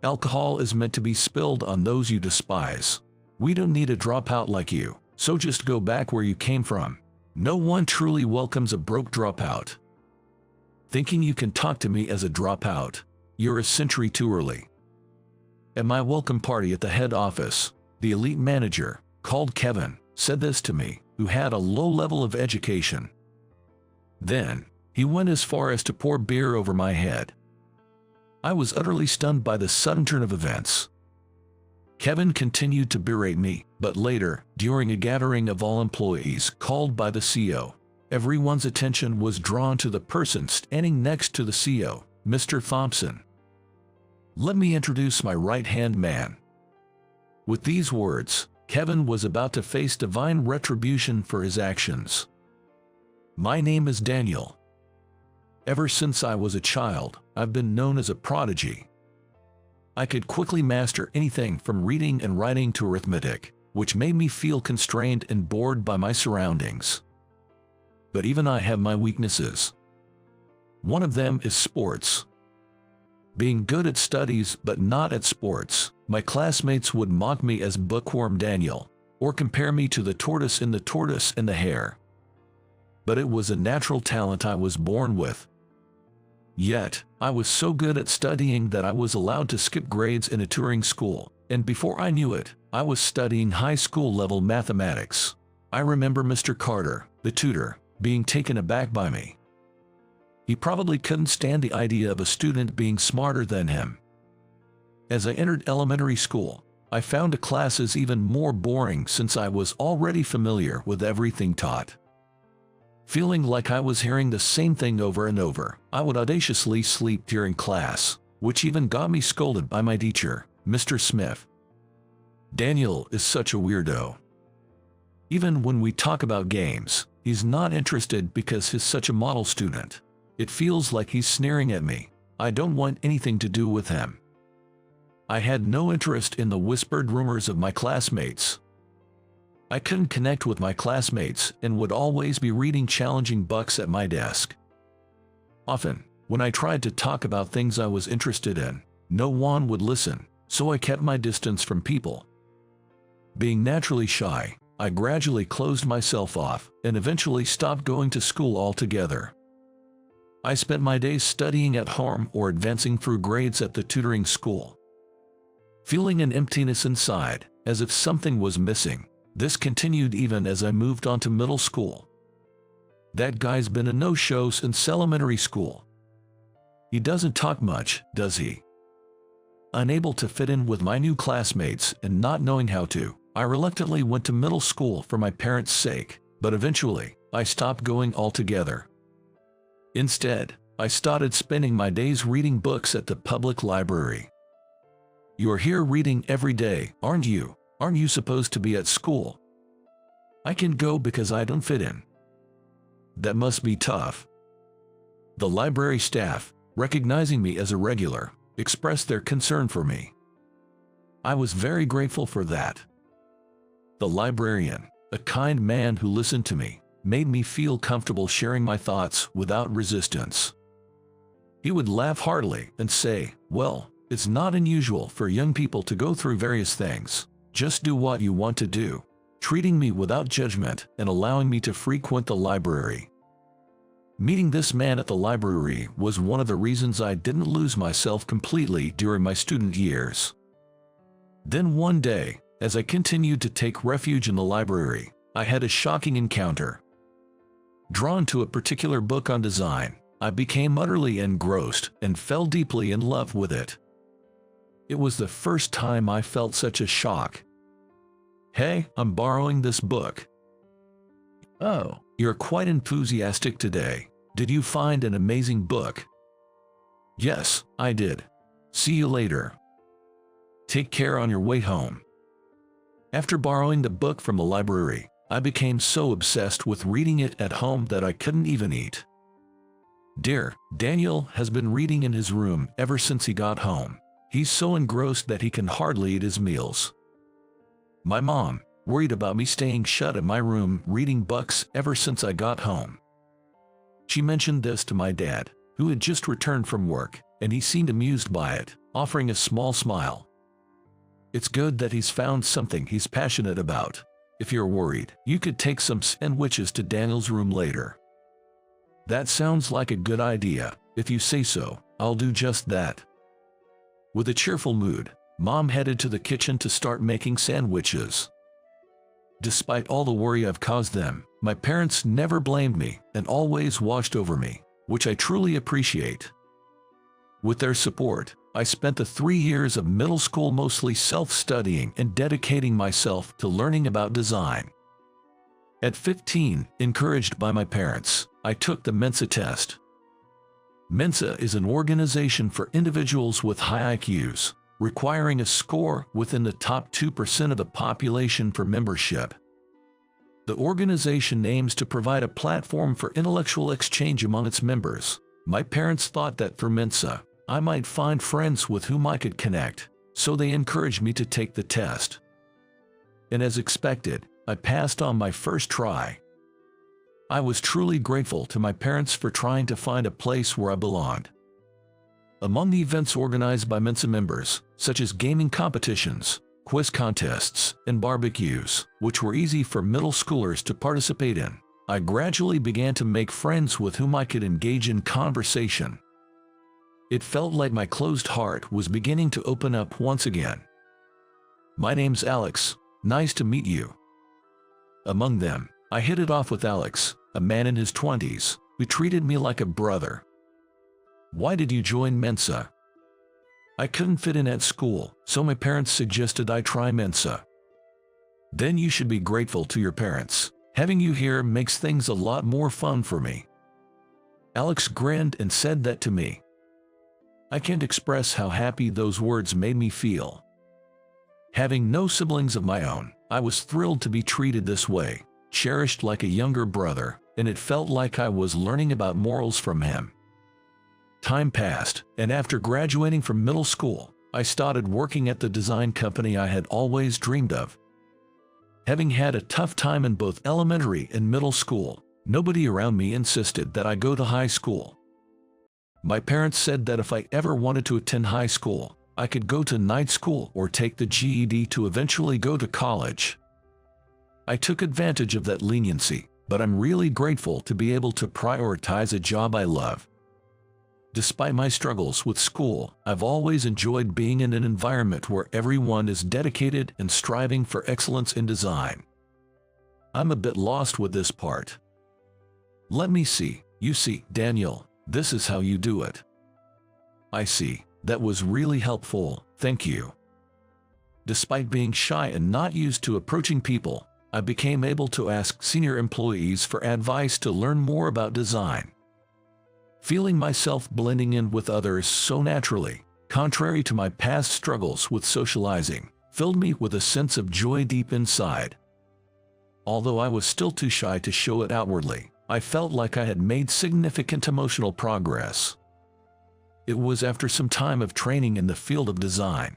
Alcohol is meant to be spilled on those you despise. We don't need a dropout like you, so just go back where you came from. No one truly welcomes a broke dropout. Thinking you can talk to me as a dropout? You're a century too early. At my welcome party at the head office, the elite manager, called Kevin, said this to me, who had a low level of education. Then, he went as far as to pour beer over my head. I was utterly stunned by the sudden turn of events. Kevin continued to berate me, but later, during a gathering of all employees called by the CEO, everyone's attention was drawn to the person standing next to the CEO, Mr. Thompson. Let me introduce my right-hand man. With these words, Kevin was about to face divine retribution for his actions. My name is Daniel. Ever since I was a child, I've been known as a prodigy. I could quickly master anything from reading and writing to arithmetic, which made me feel constrained and bored by my surroundings. But even I have my weaknesses. One of them is sports. Being good at studies but not at sports, my classmates would mock me as bookworm Daniel, or compare me to the tortoise in The Tortoise and the Hare. But it was a natural talent I was born with. Yet, I was so good at studying that I was allowed to skip grades in a touring school, and before I knew it, I was studying high school level mathematics. I remember Mr. Carter, the tutor, being taken aback by me. He probably couldn't stand the idea of a student being smarter than him. As I entered elementary school, I found the classes even more boring since I was already familiar with everything taught. Feeling like I was hearing the same thing over and over, I would audaciously sleep during class, which even got me scolded by my teacher, Mr. Smith. Daniel is such a weirdo. Even when we talk about games, he's not interested because he's such a model student. It feels like he's sneering at me. I don't want anything to do with him. I had no interest in the whispered rumors of my classmates. I couldn't connect with my classmates and would always be reading challenging books at my desk. Often, when I tried to talk about things I was interested in, no one would listen, so I kept my distance from people. Being naturally shy, I gradually closed myself off and eventually stopped going to school altogether. I spent my days studying at home or advancing through grades at the tutoring school. Feeling an emptiness inside, as if something was missing, this continued even as I moved on to middle school. That guy's been a no-show since elementary school. He doesn't talk much, does he? Unable to fit in with my new classmates and not knowing how to, I reluctantly went to middle school for my parents' sake, but eventually, I stopped going altogether. Instead, I started spending my days reading books at the public library. You're here reading every day, aren't you? Aren't you supposed to be at school? I can go because I don't fit in. That must be tough. The library staff, recognizing me as a regular, expressed their concern for me. I was very grateful for that. The librarian, a kind man who listened to me, made me feel comfortable sharing my thoughts without resistance. He would laugh heartily and say, "Well, it's not unusual for young people to go through various things. Just do what you want to do," treating me without judgment and allowing me to frequent the library. Meeting this man at the library was one of the reasons I didn't lose myself completely during my student years. Then one day, as I continued to take refuge in the library, I had a shocking encounter. Drawn to a particular book on design, I became utterly engrossed and fell deeply in love with it. It was the first time I felt such a shock. "Hey, I'm borrowing this book." "Oh, you're quite enthusiastic today. Did you find an amazing book?" "Yes, I did. See you later. Take care on your way home." After borrowing the book from the library, I became so obsessed with reading it at home that I couldn't even eat. Dear Daniel has been reading in his room ever since he got home. He's so engrossed that he can hardly eat his meals. My mom, worried about me staying shut in my room reading books ever since I got home. She mentioned this to my dad, who had just returned from work, and he seemed amused by it. offering a small smile. It's good that he's found something he's passionate about. If you're worried, you could take some sandwiches to Daniel's room later. That sounds like a good idea. If you say so, I'll do just that. With a cheerful mood, Mom headed to the kitchen to start making sandwiches. Despite all the worry I've caused them, my parents never blamed me and always watched over me, which I truly appreciate. With their support, I spent the 3 years of middle school mostly self-studying and dedicating myself to learning about design. At 15, encouraged by my parents, I took the Mensa test. Mensa is an organization for individuals with high IQs, requiring a score within the top 2% of the population for membership. The organization aims to provide a platform for intellectual exchange among its members. My parents thought that through Mensa, I might find friends with whom I could connect, so they encouraged me to take the test. And as expected, I passed on my first try. I was truly grateful to my parents for trying to find a place where I belonged. Among the events organized by Mensa members, such as gaming competitions, quiz contests, and barbecues, which were easy for middle schoolers to participate in, I gradually began to make friends with whom I could engage in conversation. It felt like my closed heart was beginning to open up once again. "My name's Alex. Nice to meet you." Among them, I hit it off with Alex, a man in his 20s, who treated me like a brother. "Why did you join Mensa?" "I couldn't fit in at school, so my parents suggested I try Mensa." "Then you should be grateful to your parents. Having you here makes things a lot more fun for me." Alex grinned and said that to me. I can't express how happy those words made me feel. Having no siblings of my own, I was thrilled to be treated this way, cherished like a younger brother, and it felt like I was learning about morals from him. Time passed, and after graduating from middle school, I started working at the design company I had always dreamed of. Having had a tough time in both elementary and middle school, nobody around me insisted that I go to high school. My parents said that if I ever wanted to attend high school, I could go to night school or take the GED to eventually go to college. I took advantage of that leniency, but I'm really grateful to be able to prioritize a job I love. Despite my struggles with school, I've always enjoyed being in an environment where everyone is dedicated and striving for excellence in design. I'm a bit lost with this part. Let me see. You see, Daniel, this is how you do it. I see. That was really helpful, thank you. Despite being shy and not used to approaching people, I became able to ask senior employees for advice to learn more about design. Feeling myself blending in with others so naturally, contrary to my past struggles with socializing, filled me with a sense of joy deep inside. Although I was still too shy to show it outwardly, I felt like I had made significant emotional progress. It was after some time of training in the field of design.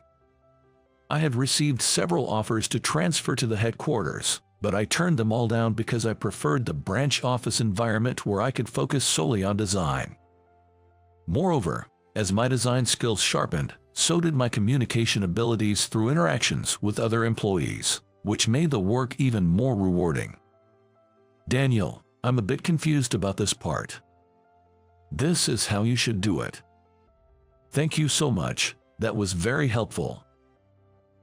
I had received several offers to transfer to the headquarters, but I turned them all down because I preferred the branch office environment where I could focus solely on design. Moreover, as my design skills sharpened, so did my communication abilities through interactions with other employees, which made the work even more rewarding. Daniel, I'm a bit confused about this part. This is how you should do it. Thank you so much, that was very helpful.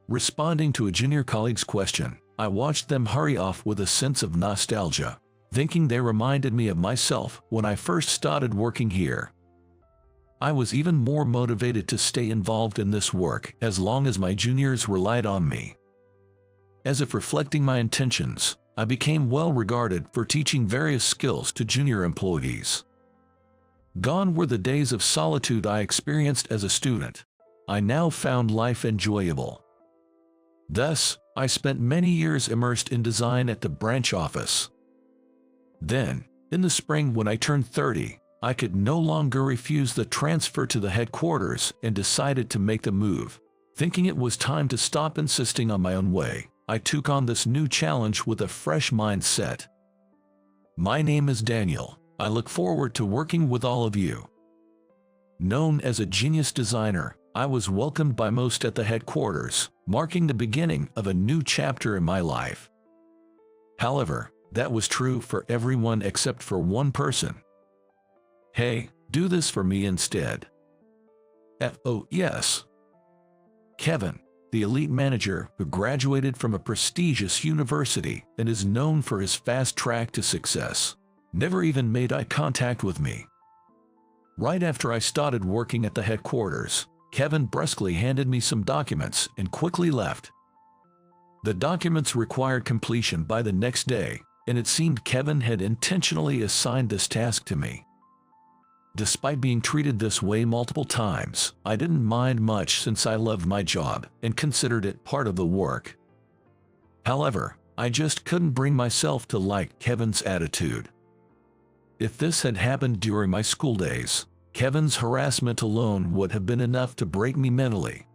Responding to a junior colleague's question, I watched them hurry off with a sense of nostalgia, thinking they reminded me of myself when I first started working here. I was even more motivated to stay involved in this work as long as my juniors relied on me. As if reflecting my intentions, I became well regarded for teaching various skills to junior employees. Gone were the days of solitude I experienced as a student. I now found life enjoyable. Thus, I spent many years immersed in design at the branch office. Then, in the spring when I turned 30, I could no longer refuse the transfer to the headquarters and decided to make the move. Thinking it was time to stop insisting on my own way, I took on this new challenge with a fresh mindset. My name is Daniel. I look forward to working with all of you. Known as a genius designer, I was welcomed by most at the headquarters, marking the beginning of a new chapter in my life. However, that was true for everyone except for one person. "Hey, do this for me instead." Oh, yes. Kevin, the elite manager who graduated from a prestigious university and is known for his fast track to success, never even made eye contact with me. Right after I started working at the headquarters, Kevin brusquely handed me some documents and quickly left. The documents required completion by the next day, and it seemed Kevin had intentionally assigned this task to me. Despite being treated this way multiple times, I didn't mind much since I loved my job and considered it part of the work. However, I just couldn't bring myself to like Kevin's attitude. If this had happened during my school days, Kevin's harassment alone would have been enough to break me mentally.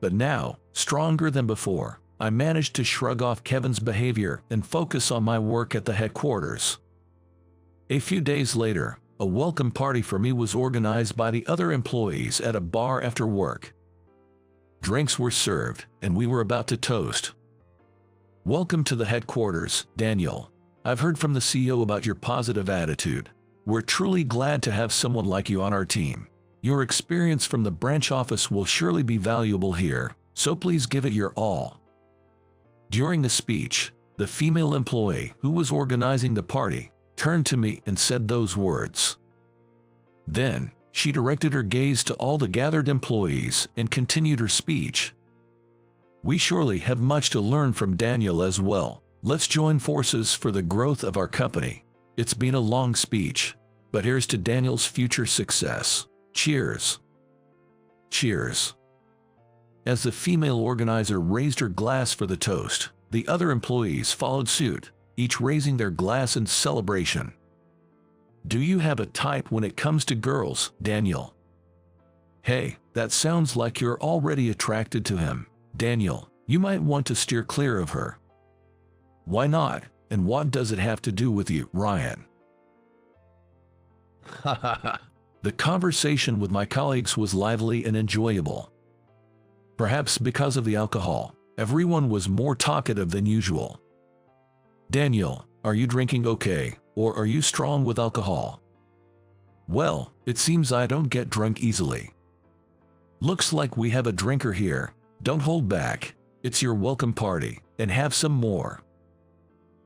But now, stronger than before, I managed to shrug off Kevin's behavior and focus on my work at the headquarters. A few days later, a welcome party for me was organized by the other employees at a bar after work. Drinks were served, and we were about to toast. "Welcome to the headquarters, Daniel. I've heard from the CEO about your positive attitude. We're truly glad to have someone like you on our team. Your experience from the branch office will surely be valuable here, so please give it your all." During the speech, the female employee who was organizing the party turned to me and said those words. Then, she directed her gaze to all the gathered employees and continued her speech. "We surely have much to learn from Daniel as well. Let's join forces for the growth of our company. It's been a long speech, but here's to Daniel's future success. Cheers." Cheers. As the female organizer raised her glass for the toast, the other employees followed suit, each raising their glass in celebration. "Do you have a type when it comes to girls, Daniel?" "Hey, that sounds like you're already attracted to him, Daniel. You might want to steer clear of her." "Why not? And what does it have to do with you, Ryan?" The conversation with my colleagues was lively and enjoyable. Perhaps because of the alcohol, everyone was more talkative than usual. "Daniel, are you drinking okay, or are you strong with alcohol?" "Well, it seems I don't get drunk easily." "Looks like we have a drinker here. Don't hold back. It's your welcome party, and have some more,"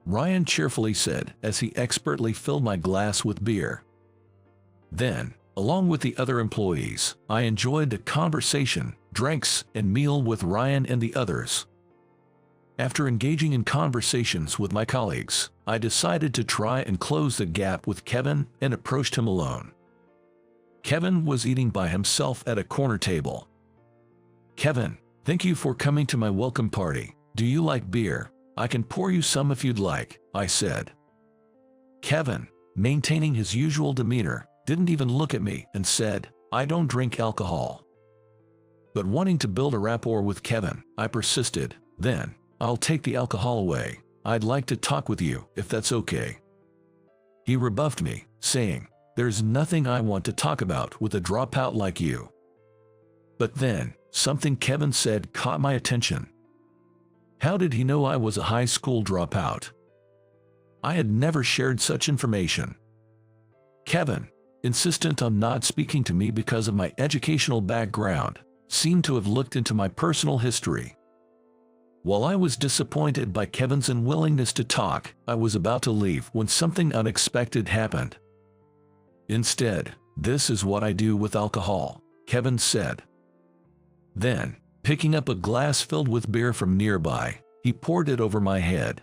Ryan cheerfully said as he expertly filled my glass with beer. Then, along with the other employees, I enjoyed the conversation, drinks, and meal with Ryan and the others. After engaging in conversations with my colleagues, I decided to try and close the gap with Kevin and approached him alone. Kevin was eating by himself at a corner table. "Kevin, thank you for coming to my welcome party. Do you like beer? I can pour you some if you'd like," I said. Kevin, maintaining his usual demeanor, didn't even look at me and said, "I don't drink alcohol." But wanting to build a rapport with Kevin, I persisted. "Then, I'll take the alcohol away. I'd like to talk with you, if that's okay." He rebuffed me, saying, "There's nothing I want to talk about with a dropout like you." But then, something Kevin said caught my attention. How did he know I was a high school dropout? I had never shared such information. Kevin, insistent on not speaking to me because of my educational background, seemed to have looked into my personal history. While I was disappointed by Kevin's unwillingness to talk, I was about to leave when something unexpected happened. "Instead, this is what I do with alcohol," Kevin said. Then, picking up a glass filled with beer from nearby, he poured it over my head.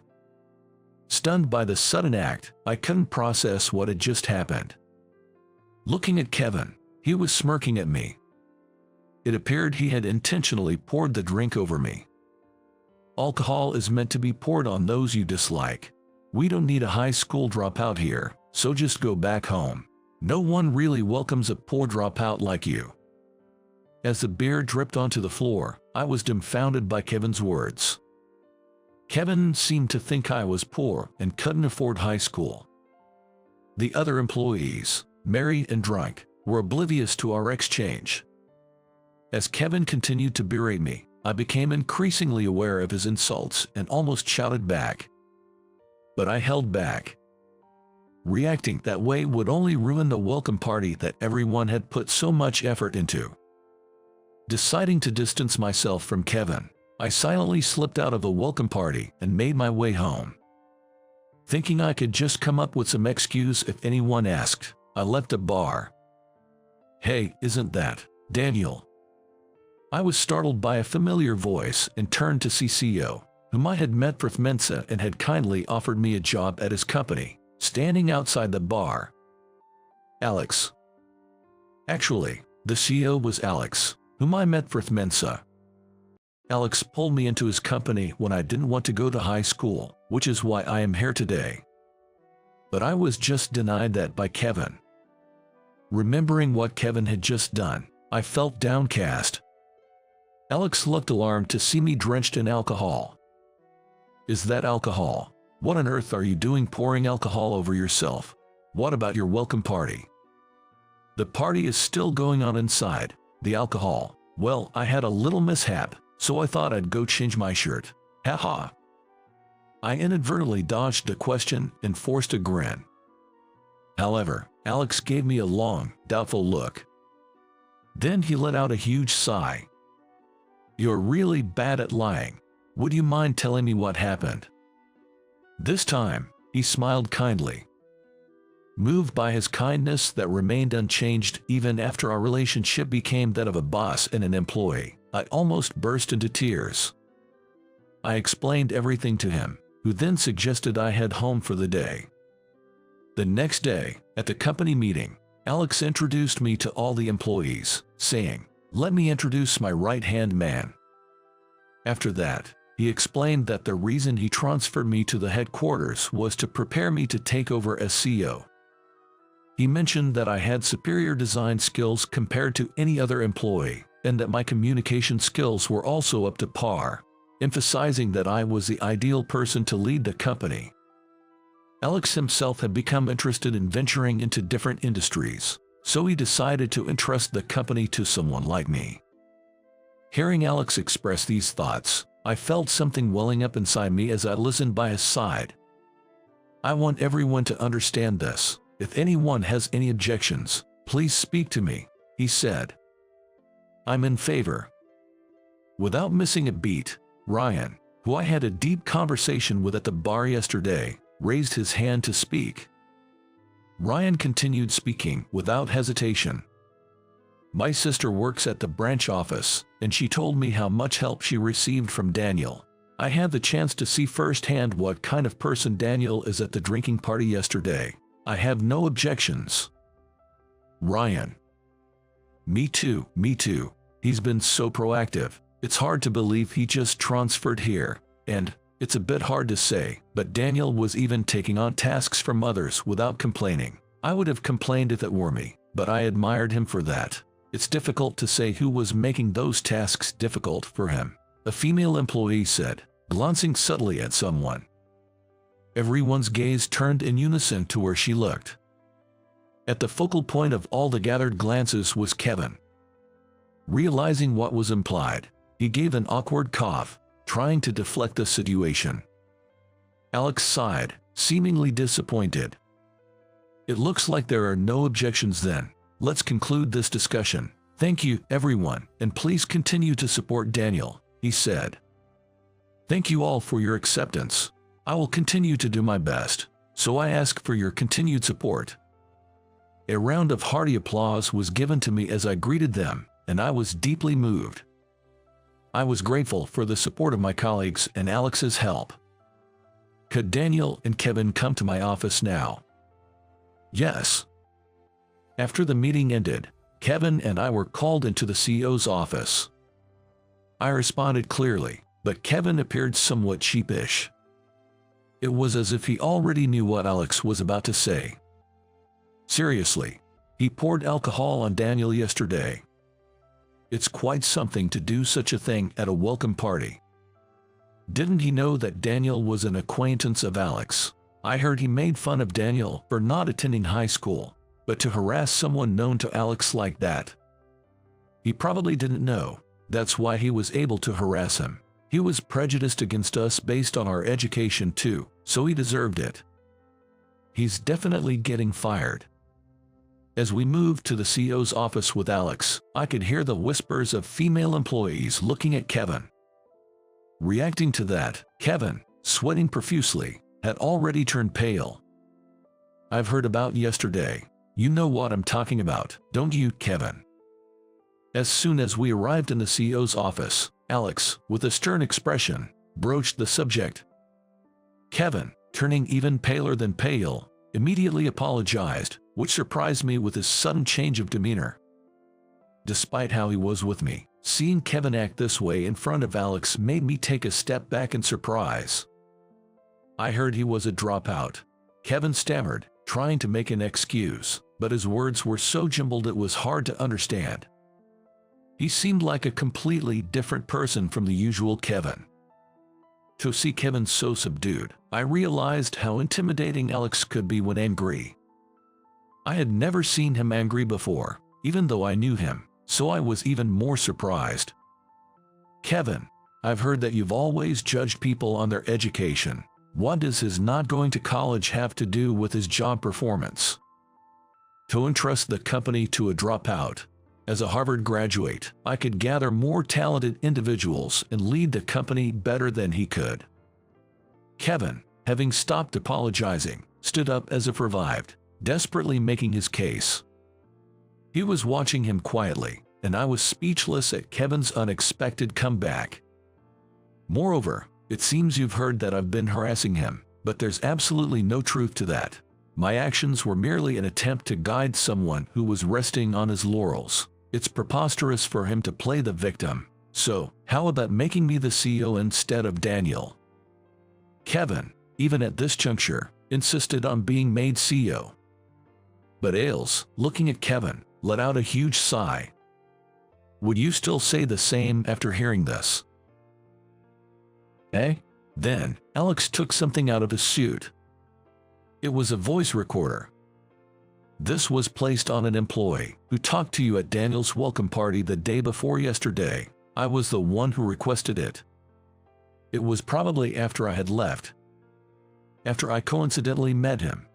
Stunned by the sudden act, I couldn't process what had just happened. Looking at Kevin, he was smirking at me. It appeared he had intentionally poured the drink over me. Alcohol is meant to be poured on those you dislike. We don't need a high school dropout here, so just go back home. No one really welcomes a poor dropout like you. As the beer dripped onto the floor, I was dumbfounded by Kevin's words. Kevin seemed to think I was poor and couldn't afford high school. The other employees, married and drunk, were oblivious to our exchange. As Kevin continued to berate me, I became increasingly aware of his insults and almost shouted back. But I held back. Reacting that way would only ruin the welcome party that everyone had put so much effort into. Deciding to distance myself from Kevin, I silently slipped out of the welcome party and made my way home. Thinking I could just come up with some excuse if anyone asked, I left the bar. "Hey, isn't that Daniel?" I was startled by a familiar voice and turned to see CEO, whom I had met for Mensa and had kindly offered me a job at his company, standing outside the bar. Alex. Actually, the CEO was Alex, whom I met for Mensa. Alex pulled me into his company when I didn't want to go to high school, which is why I am here today. But I was just denied that by Kevin. Remembering what Kevin had just done, I felt downcast. Alex looked alarmed to see me drenched in alcohol. "Is that alcohol? What on earth are you doing pouring alcohol over yourself? What about your welcome party?" "The party is still going on inside. The alcohol, well, I had a little mishap, so I thought I'd go change my shirt. Haha." I inadvertently dodged the question and forced a grin. However, Alex gave me a long, doubtful look. Then he let out a huge sigh. "You're really bad at lying. Would you mind telling me what happened?" This time, he smiled kindly. Moved by his kindness that remained unchanged even after our relationship became that of a boss and an employee, I almost burst into tears. I explained everything to him, who then suggested I head home for the day. The next day, at the company meeting, Alex introduced me to all the employees, saying, "Let me introduce my right-hand man." After that, he explained that the reason he transferred me to the headquarters was to prepare me to take over as CEO. He mentioned that I had superior design skills compared to any other employee, and that my communication skills were also up to par, emphasizing that I was the ideal person to lead the company. Alex himself had become interested in venturing into different industries, so he decided to entrust the company to someone like me. Hearing Alex express these thoughts, I felt something welling up inside me as I listened by his side. "I want everyone to understand this. If anyone has any objections, please speak to me," he said. "I'm in favor." Without missing a beat, Ryan, who I had a deep conversation with at the bar yesterday, raised his hand to speak. Ryan continued speaking without hesitation. "My sister works at the branch office, and she told me how much help she received from Daniel. I had the chance to see firsthand what kind of person Daniel is at the drinking party yesterday. I have no objections." Ryan: Me too. He's been so proactive. It's hard to believe he just transferred here, and it's a bit hard to say, but Daniel was even taking on tasks from others without complaining. I would have complained if it were me, but I admired him for that. It's difficult to say who was making those tasks difficult for him," a female employee said, glancing subtly at someone. Everyone's gaze turned in unison to where she looked. At the focal point of all the gathered glances was Kevin. Realizing what was implied, he gave an awkward cough, trying to deflect the situation. Alex sighed, seemingly disappointed. "It looks like there are no objections then. Let's conclude this discussion. Thank you, everyone, and please continue to support Daniel," he said. "Thank you all for your acceptance. I will continue to do my best, so I ask for your continued support." A round of hearty applause was given to me as I greeted them, and I was deeply moved. I was grateful for the support of my colleagues and Alex's help. Could Daniel and Kevin come to my office now? Yes. After the meeting ended, Kevin and I were called into the CEO's office. I responded clearly, but Kevin appeared somewhat sheepish. It was as if he already knew what Alex was about to say. Seriously, he poured alcohol on Daniel yesterday. It's quite something to do such a thing at a welcome party. Didn't he know that Daniel was an acquaintance of Alex? I heard he made fun of Daniel for not attending high school, but to harass someone known to Alex like that. He probably didn't know. That's why he was able to harass him. He was prejudiced against us based on our education too, so he deserved it. He's definitely getting fired. As we moved to the CEO's office with Alex, I could hear the whispers of female employees looking at Kevin. Reacting to that, Kevin, sweating profusely, had already turned pale. I've heard about yesterday. You know what I'm talking about, don't you, Kevin? As soon as we arrived in the CEO's office, Alex, with a stern expression, broached the subject. Kevin, turning even paler than pale, immediately apologized, which surprised me with his sudden change of demeanor. Despite how he was with me, seeing Kevin act this way in front of Alex made me take a step back in surprise. I heard he was a dropout. Kevin stammered, trying to make an excuse, but his words were so jumbled it was hard to understand. He seemed like a completely different person from the usual Kevin. To see Kevin so subdued, I realized how intimidating Alex could be when angry. I had never seen him angry before, even though I knew him, so I was even more surprised. Kevin, I've heard that you've always judged people on their education. What does his not going to college have to do with his job performance? To entrust the company to a dropout. As a Harvard graduate, I could gather more talented individuals and lead the company better than he could. Kevin, having stopped apologizing, stood up as if revived, desperately making his case. He was watching him quietly, and I was speechless at Kevin's unexpected comeback. Moreover, it seems you've heard that I've been harassing him, but there's absolutely no truth to that. My actions were merely an attempt to guide someone who was resting on his laurels. It's preposterous for him to play the victim. So, how about making me the CEO instead of Daniel? Kevin, even at this juncture, insisted on being made CEO. But Ailes, looking at Kevin, let out a huge sigh. Would you still say the same after hearing this? Eh? Then, Alex took something out of his suit. It was a voice recorder. This was placed on an employee who talked to you at Daniel's welcome party the day before yesterday. I was the one who requested it. It was probably after I had left. After I coincidentally met him.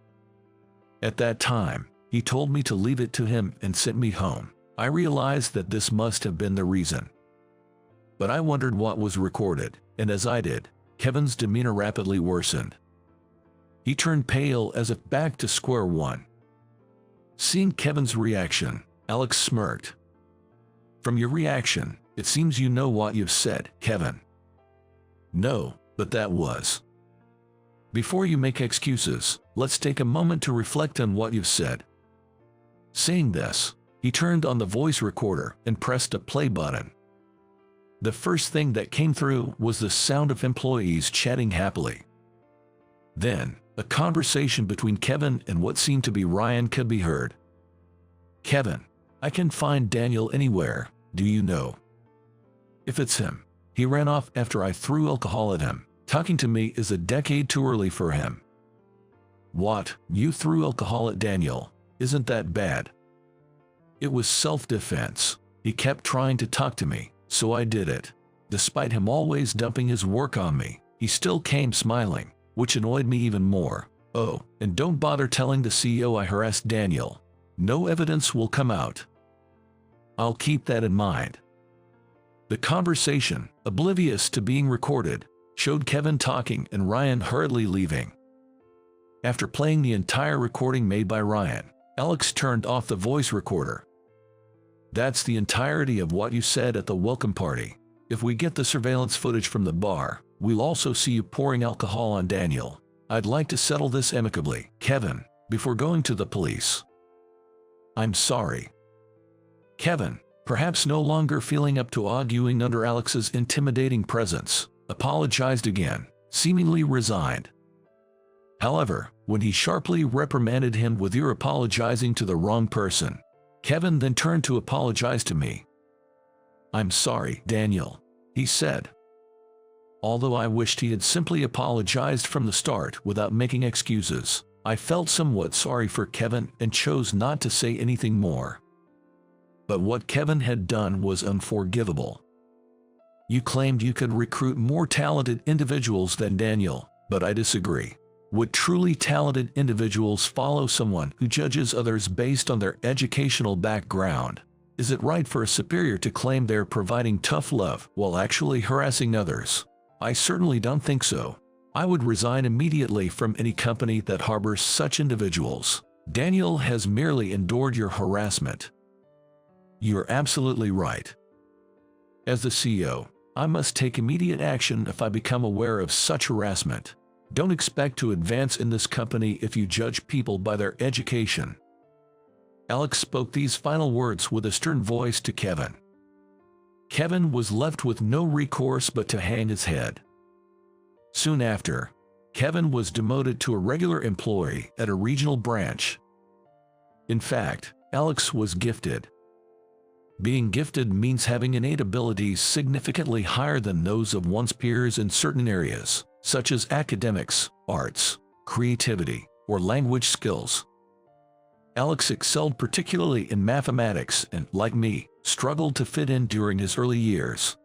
At that time, he told me to leave it to him and sent me home. I realized that this must have been the reason. But I wondered what was recorded, and as I did, Kevin's demeanor rapidly worsened. He turned pale as if back to square one. Seeing Kevin's reaction, Alex smirked. From your reaction, it seems you know what you've said, Kevin. No, but that was. Before you make excuses, let's take a moment to reflect on what you've said. Saying this, he turned on the voice recorder and pressed a play button. The first thing that came through was the sound of employees chatting happily. Then, a conversation between Kevin and what seemed to be Ryan could be heard. Kevin, I can find Daniel anywhere, do you know? If it's him, he ran off after I threw alcohol at him. Talking to me is a decade too early for him. What, you threw alcohol at Daniel? Isn't that bad? It was self-defense. He kept trying to talk to me, so I did it. Despite him always dumping his work on me, he still came smiling, which annoyed me even more. Oh, and don't bother telling the CEO I harassed Daniel. No evidence will come out. I'll keep that in mind. The conversation, oblivious to being recorded, showed Kevin talking and Ryan hurriedly leaving. After playing the entire recording made by Ryan, Alex turned off the voice recorder. That's the entirety of what you said at the welcome party. If we get the surveillance footage from the bar, we'll also see you pouring alcohol on Daniel. I'd like to settle this amicably, Kevin, before going to the police. I'm sorry. Kevin, perhaps no longer feeling up to arguing under Alex's intimidating presence, apologized again, seemingly resigned. However, when he sharply reprimanded him with "You're apologizing to the wrong person," Kevin then turned to apologize to me. "I'm sorry, Daniel," he said. Although I wished he had simply apologized from the start without making excuses, I felt somewhat sorry for Kevin and chose not to say anything more. But what Kevin had done was unforgivable. You claimed you could recruit more talented individuals than Daniel, but I disagree. Would truly talented individuals follow someone who judges others based on their educational background? Is it right for a superior to claim they're providing tough love while actually harassing others? I certainly don't think so. I would resign immediately from any company that harbors such individuals. Daniel has merely endured your harassment. You're absolutely right. As the CEO, I must take immediate action if I become aware of such harassment. Don't expect to advance in this company if you judge people by their education. Alex spoke these final words with a stern voice to Kevin. Kevin was left with no recourse but to hang his head. Soon after, Kevin was demoted to a regular employee at a regional branch. In fact, Alex was gifted. Being gifted means having innate abilities significantly higher than those of one's peers in certain areas, such as academics, arts, creativity, or language skills. Alex excelled particularly in mathematics and, like me, struggled to fit in during his early years.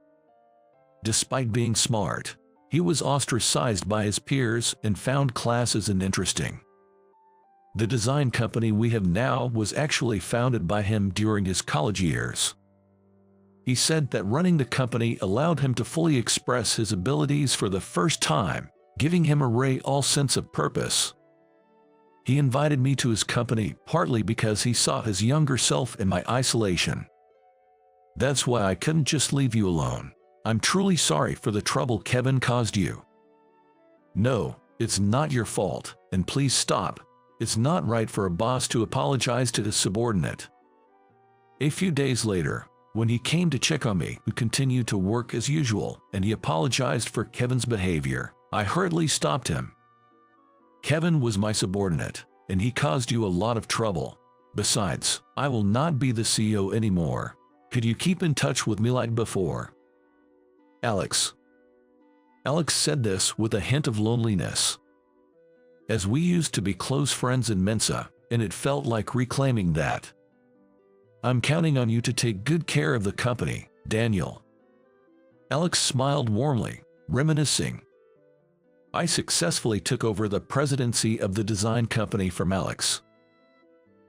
Despite being smart, he was ostracized by his peers and found classes uninteresting. The design company we have now was actually founded by him during his college years. He said that running the company allowed him to fully express his abilities for the first time, giving him a real sense of purpose. He invited me to his company partly because he saw his younger self in my isolation. That's why I couldn't just leave you alone. I'm truly sorry for the trouble Kevin caused you. No, it's not your fault, and please stop. It's not right for a boss to apologize to his subordinate. A few days later, when he came to check on me, we continued to work as usual, and he apologized for Kevin's behavior. I hurriedly stopped him. Kevin was my subordinate, and he caused you a lot of trouble. Besides, I will not be the CEO anymore. Could you keep in touch with me like before? Alex. Alex said this with a hint of loneliness. As we used to be close friends in Mensa, and it felt like reclaiming that. I'm counting on you to take good care of the company, Daniel. Alex smiled warmly, reminiscing. I successfully took over the presidency of the design company from Alex.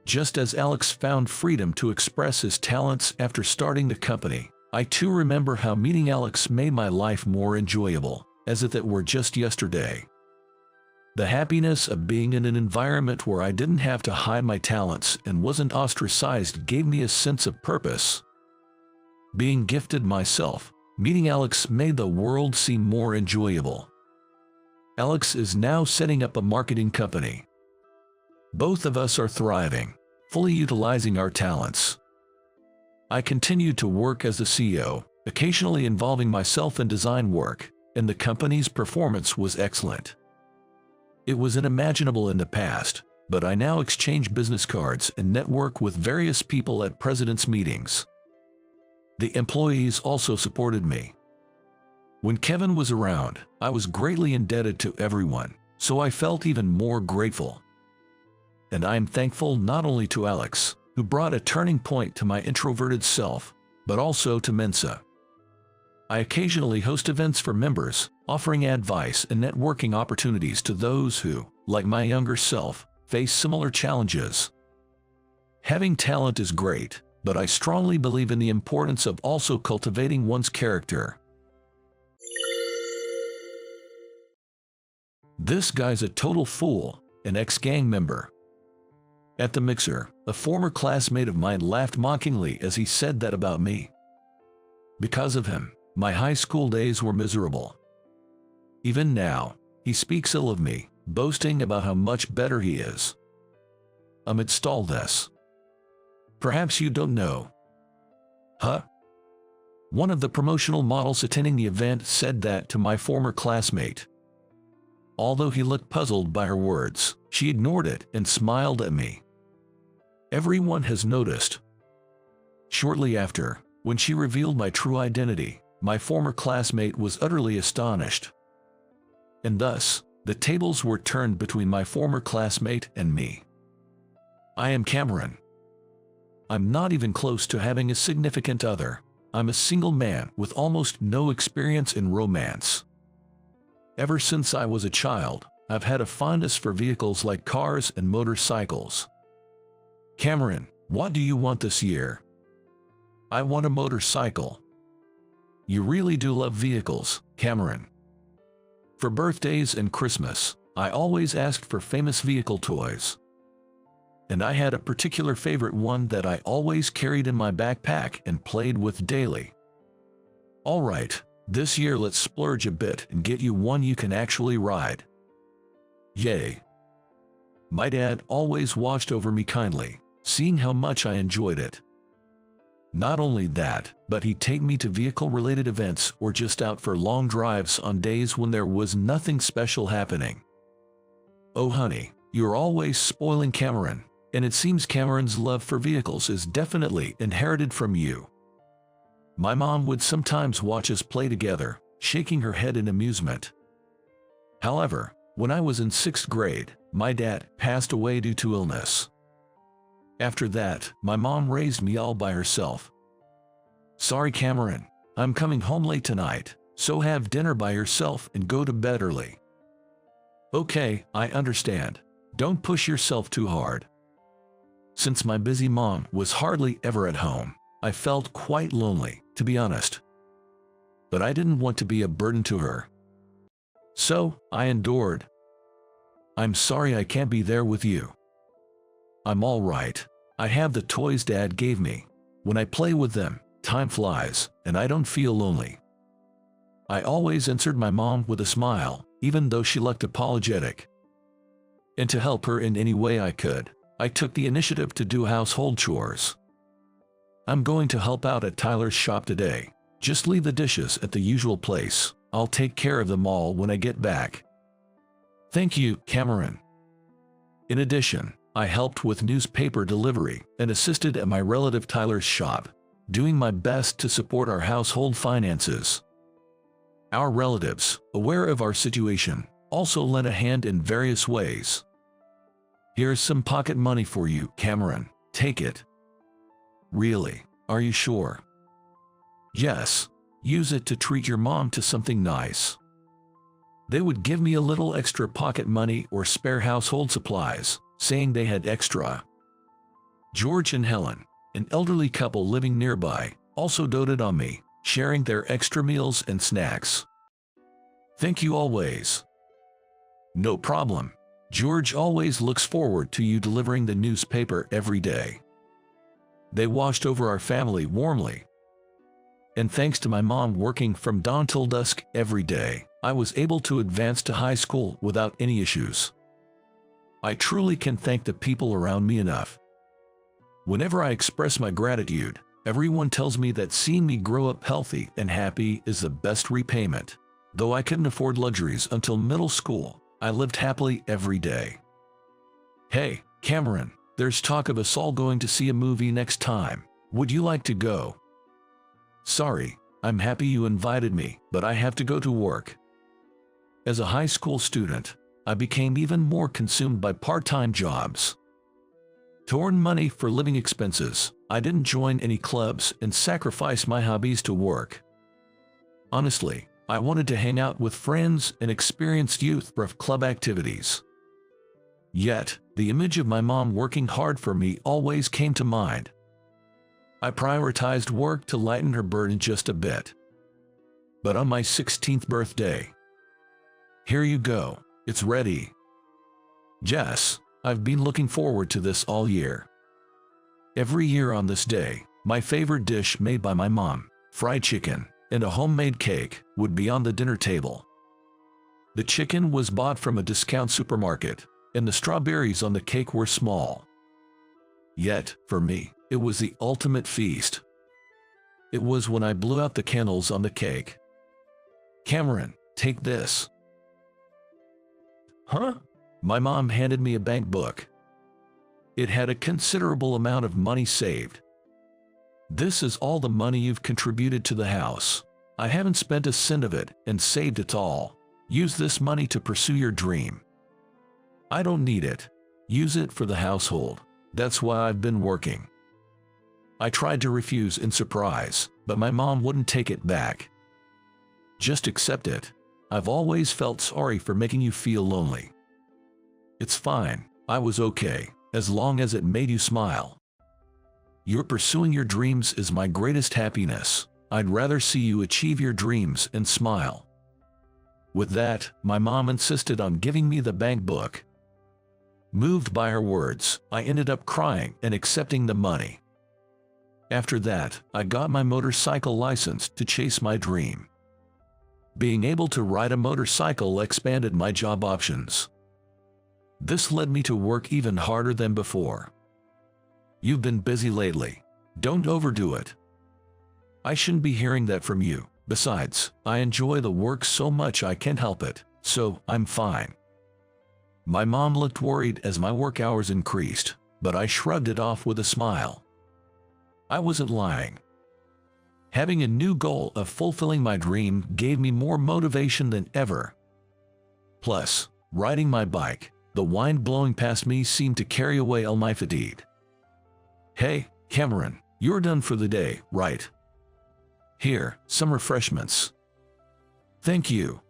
Just as Alex found freedom to express his talents after starting the company, I too remember how meeting Alex made my life more enjoyable, as if it were just yesterday. The happiness of being in an environment where I didn't have to hide my talents and wasn't ostracized gave me a sense of purpose. Being gifted myself, meeting Alex made the world seem more enjoyable. Alex is now setting up a marketing company. Both of us are thriving, fully utilizing our talents. I continued to work as the CEO, occasionally involving myself in design work, and the company's performance was excellent. It was unimaginable in the past, but I now exchange business cards and network with various people at president's meetings. The employees also supported me. When Kevin was around, I was greatly indebted to everyone, so I felt even more grateful. And I am thankful not only to Alex, who brought a turning point to my introverted self, but also to Mensa. I occasionally host events for members, offering advice and networking opportunities to those who, like my younger self, face similar challenges. Having talent is great, but I strongly believe in the importance of also cultivating one's character. This guy's a total fool, an ex-gang member. At the mixer, a former classmate of mine laughed mockingly as he said that about me. Because of him, my high school days were miserable. Even now, he speaks ill of me, boasting about how much better he is. Amidst all this. Perhaps you don't know. Huh? One of the promotional models attending the event said that to my former classmate. Although he looked puzzled by her words, she ignored it and smiled at me. Everyone has noticed. Shortly after, when she revealed my true identity, my former classmate was utterly astonished. And thus, the tables were turned between my former classmate and me. I am Cameron. I'm not even close to having a significant other. I'm a single man with almost no experience in romance. Ever since I was a child, I've had a fondness for vehicles like cars and motorcycles. Cameron, what do you want this year? I want a motorcycle. You really do love vehicles, Cameron. For birthdays and Christmas, I always asked for famous vehicle toys. And I had a particular favorite one that I always carried in my backpack and played with daily. Alright, this year let's splurge a bit and get you one you can actually ride. Yay! My dad always watched over me kindly, seeing how much I enjoyed it. Not only that, but he'd take me to vehicle-related events or just out for long drives on days when there was nothing special happening. Oh honey, you're always spoiling Cameron, and it seems Cameron's love for vehicles is definitely inherited from you. My mom would sometimes watch us play together, shaking her head in amusement. However, when I was in 6th grade, my dad passed away due to illness. After that, my mom raised me all by herself. Sorry Cameron, I'm coming home late tonight, so have dinner by yourself and go to bed early. Okay, I understand. Don't push yourself too hard. Since my busy mom was hardly ever at home, I felt quite lonely, to be honest. But I didn't want to be a burden to her. So, I endured. I'm sorry I can't be there with you. I'm all right. I have the toys Dad gave me. When I play with them, time flies, and I don't feel lonely. I always answered my mom with a smile, even though she looked apologetic. And to help her in any way I could, I took the initiative to do household chores. I'm going to help out at Tyler's shop today. Just leave the dishes at the usual place. I'll take care of them all when I get back. Thank you, Cameron. In addition, I helped with newspaper delivery and assisted at my relative Tyler's shop, doing my best to support our household finances. Our relatives, aware of our situation, also lent a hand in various ways. Here's some pocket money for you, Cameron. Take it. Really? Are you sure? Yes. Use it to treat your mom to something nice. They would give me a little extra pocket money or spare household supplies, saying they had extra. George and Helen, an elderly couple living nearby, also doted on me, sharing their extra meals and snacks. Thank you always. No problem. George always looks forward to you delivering the newspaper every day. They watched over our family warmly. And thanks to my mom working from dawn till dusk every day, I was able to advance to high school without any issues. I truly can thank the people around me enough. Whenever I express my gratitude, everyone tells me that seeing me grow up healthy and happy is the best repayment. Though I couldn't afford luxuries until middle school, I lived happily every day. Hey, Cameron, there's talk of us all going to see a movie next time. Would you like to go? Sorry, I'm happy you invited me, but I have to go to work. As a high school student, I became even more consumed by part-time jobs. To earn money for living expenses, I didn't join any clubs and sacrifice my hobbies to work. Honestly, I wanted to hang out with friends and experience youth club activities. Yet, the image of my mom working hard for me always came to mind. I prioritized work to lighten her burden just a bit. But on my 16th birthday, here you go, it's ready. Jess, I've been looking forward to this all year. Every year on this day, my favorite dish made by my mom, fried chicken, and a homemade cake, would be on the dinner table. The chicken was bought from a discount supermarket, and the strawberries on the cake were small. Yet, for me, it was the ultimate feast. It was when I blew out the candles on the cake. Cameron, take this. Huh? My mom handed me a bank book. It had a considerable amount of money saved. This is all the money you've contributed to the house. I haven't spent a cent of it and saved it all. Use this money to pursue your dream. I don't need it. Use it for the household. That's why I've been working. I tried to refuse in surprise, but my mom wouldn't take it back. Just accept it. I've always felt sorry for making you feel lonely. It's fine, I was okay, as long as it made you smile. You're pursuing your dreams is my greatest happiness. I'd rather see you achieve your dreams and smile. With that, my mom insisted on giving me the bank book. Moved by her words, I ended up crying and accepting the money. After that, I got my motorcycle license to chase my dream. Being able to ride a motorcycle expanded my job options. This led me to work even harder than before. You've been busy lately. Don't overdo it. I shouldn't be hearing that from you. Besides, I enjoy the work so much I can't help it, so I'm fine. My mom looked worried as my work hours increased, but I shrugged it off with a smile. I wasn't lying. Having a new goal of fulfilling my dream gave me more motivation than ever. Plus, riding my bike, the wind blowing past me seemed to carry away all my fatigue. Hey, Cameron, you're done for the day, right? Here, some refreshments. Thank you.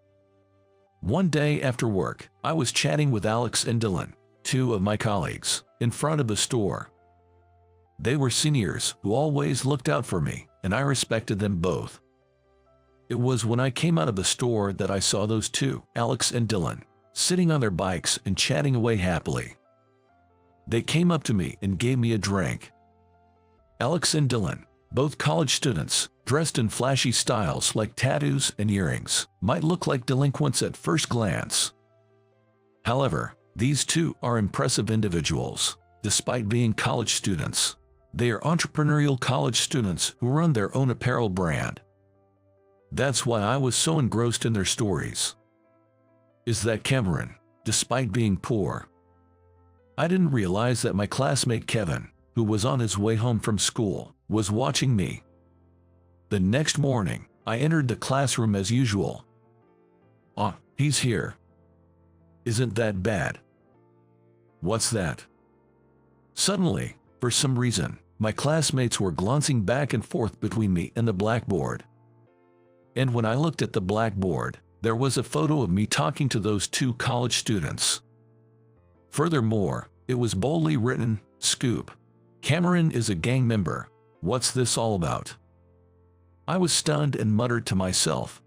One day after work, I was chatting with Alex and Dylan, two of my colleagues, in front of the store. They were seniors who always looked out for me, and I respected them both. It was when I came out of the store that I saw those two, Alex and Dylan, sitting on their bikes and chatting away happily. They came up to me and gave me a drink. Alex and Dylan, both college students, dressed in flashy styles like tattoos and earrings, might look like delinquents at first glance. However, these two are impressive individuals, despite being college students. They are entrepreneurial college students who run their own apparel brand. That's why I was so engrossed in their stories. Is that Cameron, despite being poor? I didn't realize that my classmate Kevin, who was on his way home from school, was watching me. The next morning, I entered the classroom as usual. Ah, he's here. Isn't that bad? What's that? Suddenly, for some reason, my classmates were glancing back and forth between me and the blackboard. And when I looked at the blackboard, there was a photo of me talking to those two college students. Furthermore, it was boldly written, "Scoop. Cameron is a gang member. What's this all about?" I was stunned and muttered to myself,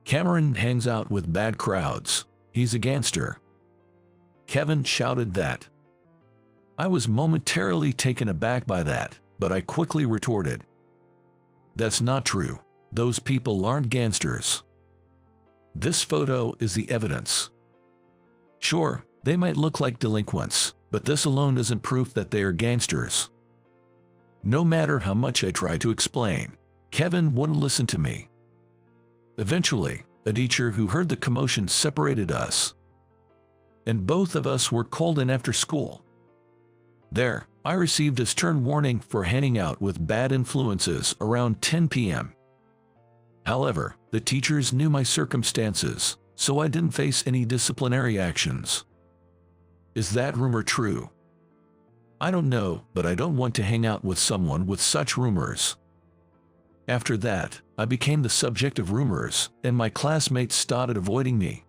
"Cameron hangs out with bad crowds. He's a gangster." Kevin shouted that. I was momentarily taken aback by that, but I quickly retorted, "That's not true. Those people aren't gangsters. This photo is the evidence. Sure, they might look like delinquents, but this alone isn't proof that they are gangsters." No matter how much I tried to explain, Kevin wouldn't listen to me. Eventually, a teacher who heard the commotion separated us, and both of us were called in after school. There, I received a stern warning for hanging out with bad influences around 10 p.m. However, the teachers knew my circumstances, so I didn't face any disciplinary actions. Is that rumor true? I don't know, but I don't want to hang out with someone with such rumors. After that, I became the subject of rumors, and my classmates started avoiding me.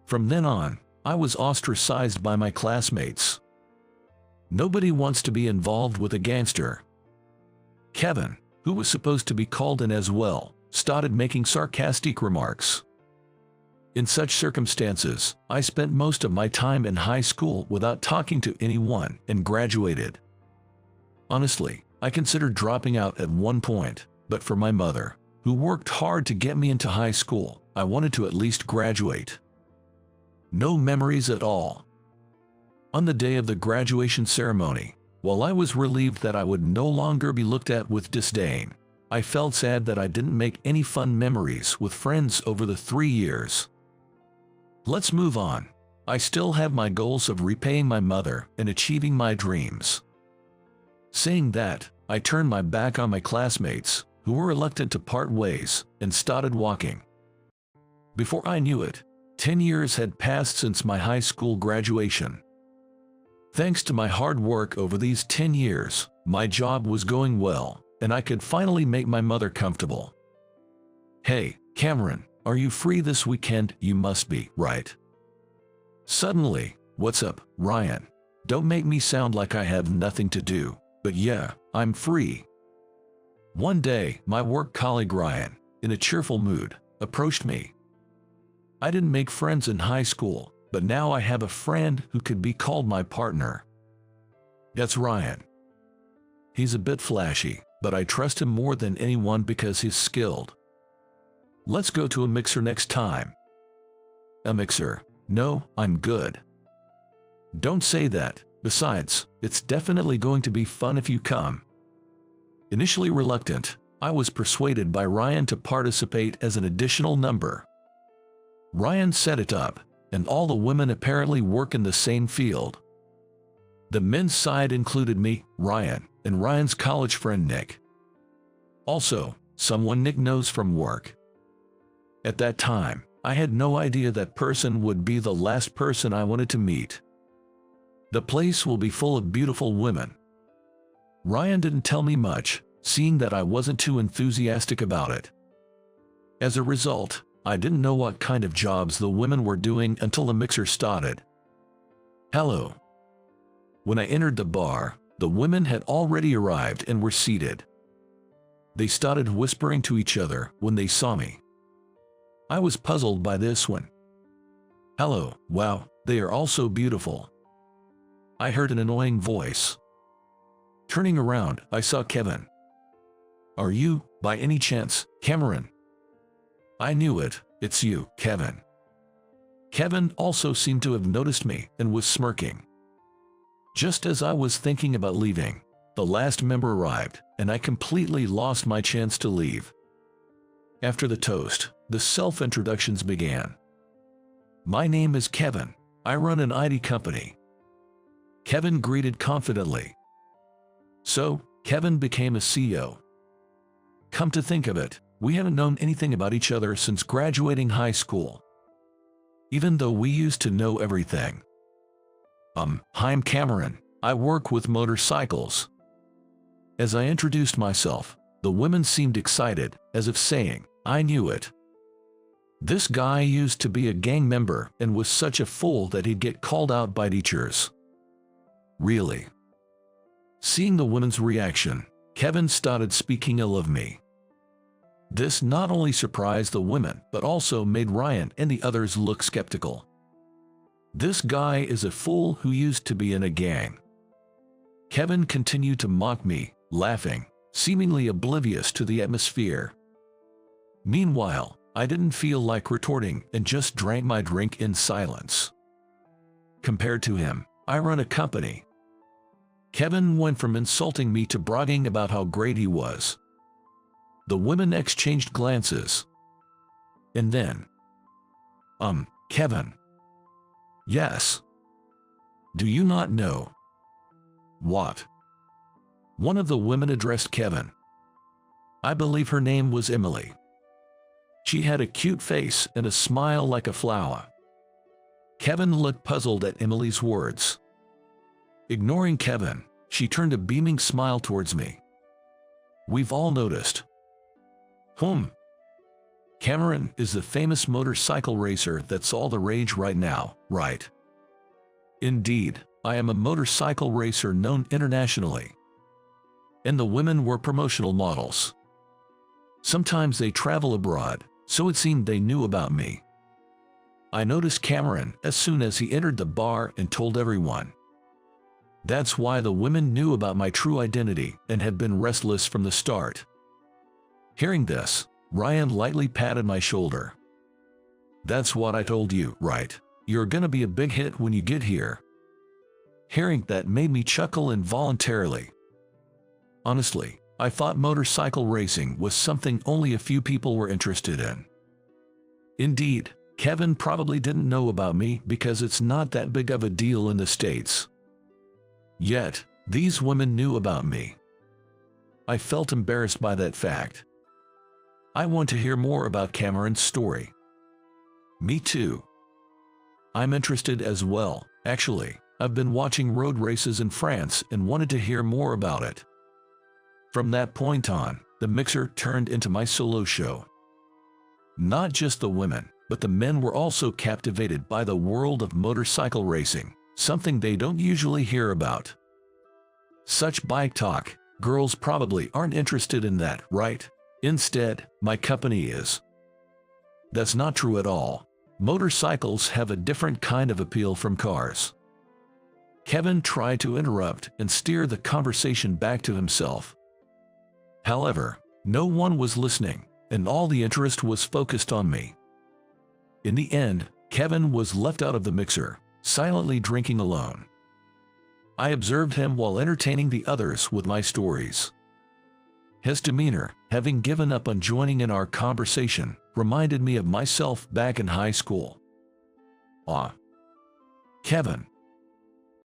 From then on, I was ostracized by my classmates. Nobody wants to be involved with a gangster. Kevin, who was supposed to be called in as well, started making sarcastic remarks. In such circumstances, I spent most of my time in high school without talking to anyone and graduated. Honestly, I considered dropping out at one point, but for my mother, who worked hard to get me into high school, I wanted to at least graduate. No memories at all. On the day of the graduation ceremony, while I was relieved that I would no longer be looked at with disdain, I felt sad that I didn't make any fun memories with friends over the 3 years. Let's move on. I still have my goals of repaying my mother and achieving my dreams. Saying that, I turned my back on my classmates, who were reluctant to part ways, and started walking. Before I knew it, 10 years had passed since my high school graduation. Thanks to my hard work over these 10 years, My job was going well, and I could finally make my mother comfortable. "Hey, Cameron, are you free this weekend?" "You must be, right?" Suddenly, "What's up, Ryan? Don't make me sound like I have nothing to do, but yeah, I'm free." One day, my work colleague Ryan, in a cheerful mood, approached me. I didn't make friends in high school, but now I have a friend who could be called my partner. That's Ryan. He's a bit flashy, but I trust him more than anyone because he's skilled. "Let's go to a mixer next time." "A mixer? No, I'm good." "Don't say that. Besides, it's definitely going to be fun if you come." Initially reluctant, I was persuaded by Ryan to participate as an additional number. Ryan set it up, and all the women apparently work in the same field. The men's side included me, Ryan, and Ryan's college friend Nick. Also, someone Nick knows from work. At that time, I had no idea that person would be the last person I wanted to meet. "The place will be full of beautiful women." Ryan didn't tell me much, seeing that I wasn't too enthusiastic about it. As a result, I didn't know what kind of jobs the women were doing until the mixer started. "Hello." When I entered the bar, the women had already arrived and were seated. They started whispering to each other when they saw me. I was puzzled by this one. "Hello, wow, they are all so beautiful." I heard an annoying voice. Turning around, I saw Kevin. "Are you, by any chance, Cameron?" "I knew it, it's you, Kevin." Kevin also seemed to have noticed me and was smirking. Just as I was thinking about leaving, the last member arrived, and I completely lost my chance to leave. After the toast, the self-introductions began. "My name is Kevin. I run an IT company." Kevin greeted confidently. So, Kevin became a CEO. Come to think of it, we haven't known anything about each other since graduating high school. Even though we used to know everything. "Hi, I'm Cameron. I work with motorcycles." As I introduced myself, the women seemed excited, as if saying, "I knew it." This guy used to be a gang member and was such a fool that he'd get called out by teachers. Really? Seeing the women's reaction, Kevin started speaking ill of me. This not only surprised the women but also made Ryan and the others look skeptical. This guy is a fool who used to be in a gang. Kevin continued to mock me, laughing, seemingly oblivious to the atmosphere. Meanwhile, I didn't feel like retorting and just drank my drink in silence. Compared to him, I run a company. Kevin went from insulting me to bragging about how great he was. The women exchanged glances. And then, Kevin. Yes. Do you not know? What? One of the women addressed Kevin. I believe her name was Emily. She had a cute face and a smile like a flower. Kevin looked puzzled at Emily's words. Ignoring Kevin, she turned a beaming smile towards me. We've all noticed. Cameron is the famous motorcycle racer that's all the rage right now, right? Indeed, I am a motorcycle racer known internationally. And the women were promotional models. Sometimes they travel abroad, so it seemed they knew about me. I noticed Cameron as soon as he entered the bar and told everyone. That's why the women knew about my true identity and had been restless from the start. Hearing this, Ryan lightly patted my shoulder. That's what I told you, right? You're gonna be a big hit when you get here. Hearing that made me chuckle involuntarily. Honestly, I thought motorcycle racing was something only a few people were interested in. Indeed, Kevin probably didn't know about me because it's not that big of a deal in the States. Yet, these women knew about me. I felt embarrassed by that fact. I want to hear more about Cameron's story. Me too. I'm interested as well, actually. I've been watching road races in France and wanted to hear more about it. From that point on, the mixer turned into my solo show. Not just the women, but the men were also captivated by the world of motorcycle racing, something they don't usually hear about. Such bike talk, girls probably aren't interested in that, right? Instead, my company is. That's not true at all. Motorcycles have a different kind of appeal from cars. Kevin tried to interrupt and steer the conversation back to himself. However, no one was listening, and all the interest was focused on me. In the end, Kevin was left out of the mixer, silently drinking alone. I observed him while entertaining the others with my stories. His demeanor, having given up on joining in our conversation, reminded me of myself back in high school. Kevin.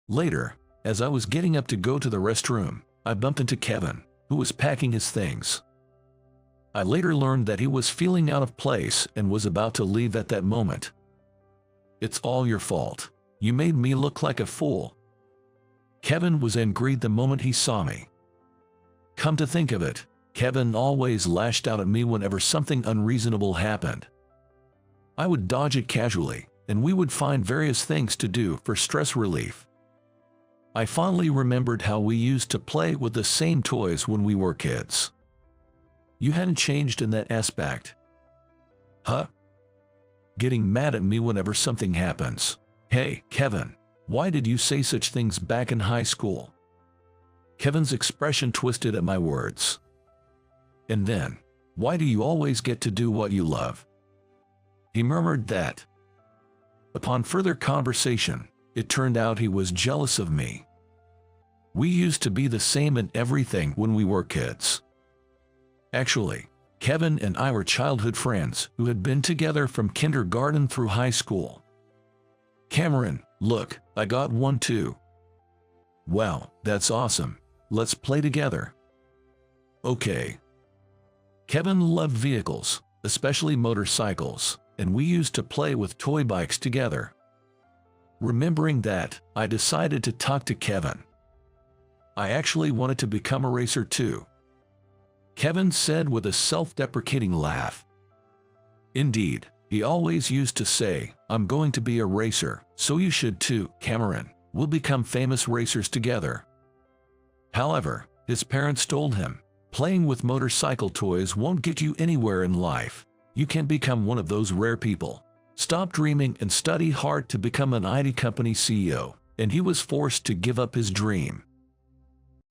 Later, as I was getting up to go to the restroom, I bumped into Kevin, who was packing his things. I later learned that he was feeling out of place and was about to leave at that moment. "It's all your fault. You made me look like a fool." Kevin was angry the moment he saw me. Come to think of it, Kevin always lashed out at me whenever something unreasonable happened. I would dodge it casually, and we would find various things to do for stress relief. I fondly remembered how we used to play with the same toys when we were kids. You hadn't changed in that aspect. Huh? Getting mad at me whenever something happens. Hey, Kevin, why did you say such things back in high school? Kevin's expression twisted at my words. And then, why do you always get to do what you love? He murmured that. Upon further conversation, it turned out he was jealous of me. We used to be the same in everything when we were kids. Actually, Kevin and I were childhood friends who had been together from kindergarten through high school. Cameron, look, I got one too. Wow, that's awesome. Let's play together. Okay. Kevin loved vehicles, especially motorcycles, and we used to play with toy bikes together. Remembering that, I decided to talk to Kevin. I actually wanted to become a racer too. Kevin said with a self-deprecating laugh. Indeed, he always used to say, "I'm going to be a racer, so you should too, Cameron. We'll become famous racers together." However, his parents told him, "Playing with motorcycle toys won't get you anywhere in life. You can't become one of those rare people. Stop dreaming and study hard to become an IT company CEO," and he was forced to give up his dream.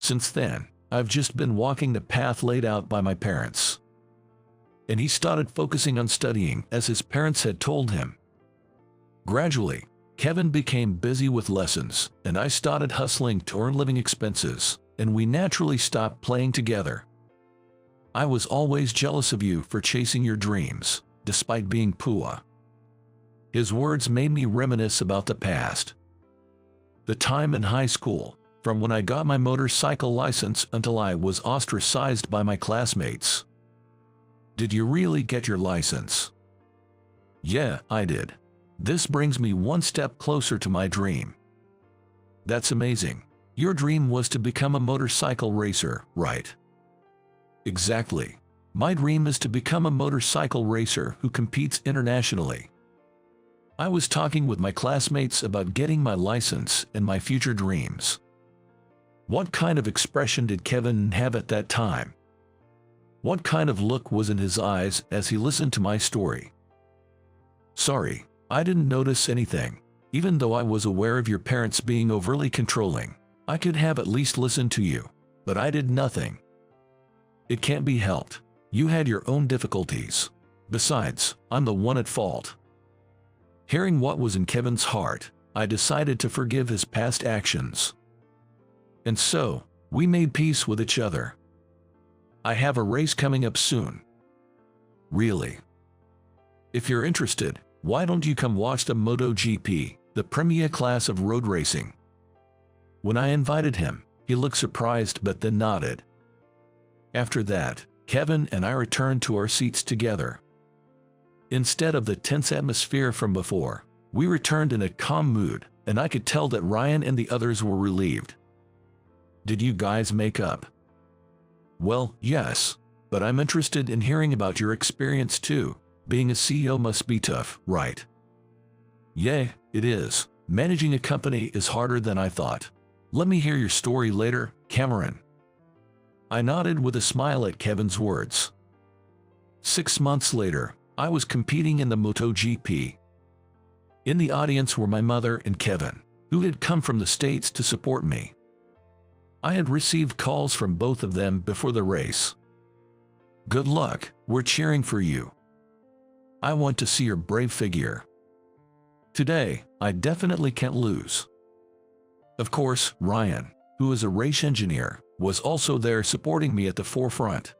Since then, I've just been walking the path laid out by my parents. And he started focusing on studying as his parents had told him. Gradually, Kevin became busy with lessons, and I started hustling to earn living expenses, and we naturally stopped playing together. I was always jealous of you for chasing your dreams, despite being poor. His words made me reminisce about the past. The time in high school, from when I got my motorcycle license until I was ostracized by my classmates. Did you really get your license? Yeah, I did. This brings me one step closer to my dream. That's amazing. Your dream was to become a motorcycle racer, right? Exactly. My dream is to become a motorcycle racer who competes internationally. I was talking with my classmates about getting my license and my future dreams. What kind of expression did Kevin have at that time? What kind of look was in his eyes as he listened to my story? Sorry, I didn't notice anything. Even though I was aware of your parents being overly controlling, I could have at least listened to you, but I did nothing. It can't be helped. You had your own difficulties. Besides, I'm the one at fault. Hearing what was in Kevin's heart, I decided to forgive his past actions. And so, we made peace with each other. I have a race coming up soon. Really? If you're interested, why don't you come watch the MotoGP, the premier class of road racing? When I invited him, he looked surprised but then nodded. After that, Kevin and I returned to our seats together. Instead of the tense atmosphere from before, we returned in a calm mood, and I could tell that Ryan and the others were relieved. Did you guys make up? Well, yes, but I'm interested in hearing about your experience too. Being a CEO must be tough, right? Yeah, it is. Managing a company is harder than I thought. Let me hear your story later, Cameron. I nodded with a smile at Kevin's words. 6 months later, I was competing in the MotoGP. In the audience were my mother and Kevin, who had come from the States to support me. I had received calls from both of them before the race. Good luck, we're cheering for you. I want to see your brave figure. Today, I definitely can't lose. Of course, Ryan, who is a race engineer, was also there supporting me at the forefront.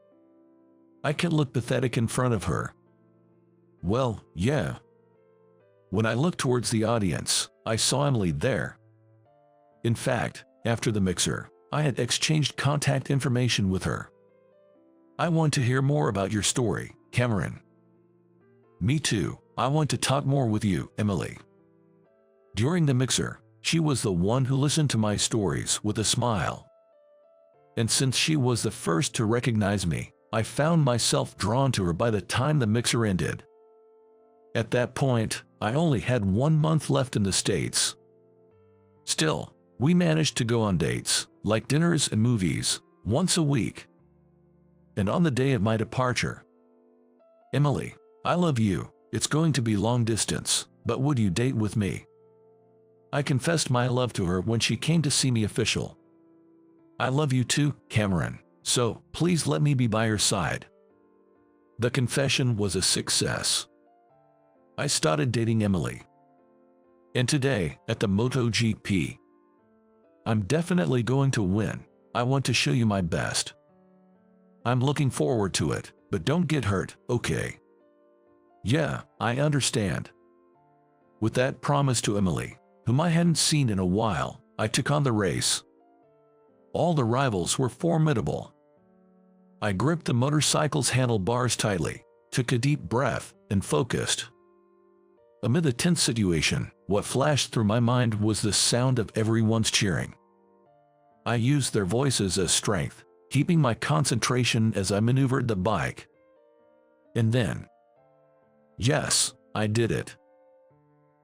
I can't look pathetic in front of her. Well, yeah. When I looked towards the audience, I saw Emily there. In fact, after the mixer, I had exchanged contact information with her. I want to hear more about your story, Cameron. Me too, I want to talk more with you, Emily. During the mixer, she was the one who listened to my stories with a smile. And since she was the first to recognize me, I found myself drawn to her by the time the mixer ended. At that point, I only had 1 month left in the States. Still, we managed to go on dates, like dinners and movies, once a week. And on the day of my departure, Emily, I love you, it's going to be long distance, but would you date with me? I confessed my love to her when she came to see me official. I love you too, Cameron, so please let me be by your side. The confession was a success. I started dating Emily. And today, at the MotoGP, I'm definitely going to win. I want to show you my best. I'm looking forward to it, but don't get hurt, okay? Yeah, I understand. With that promise to Emily, whom I hadn't seen in a while, I took on the race. All the rivals were formidable. I gripped the motorcycle's handlebars tightly, took a deep breath, and focused. Amid the tense situation, what flashed through my mind was the sound of everyone's cheering. I used their voices as strength, keeping my concentration as I maneuvered the bike. And then, yes, I did it.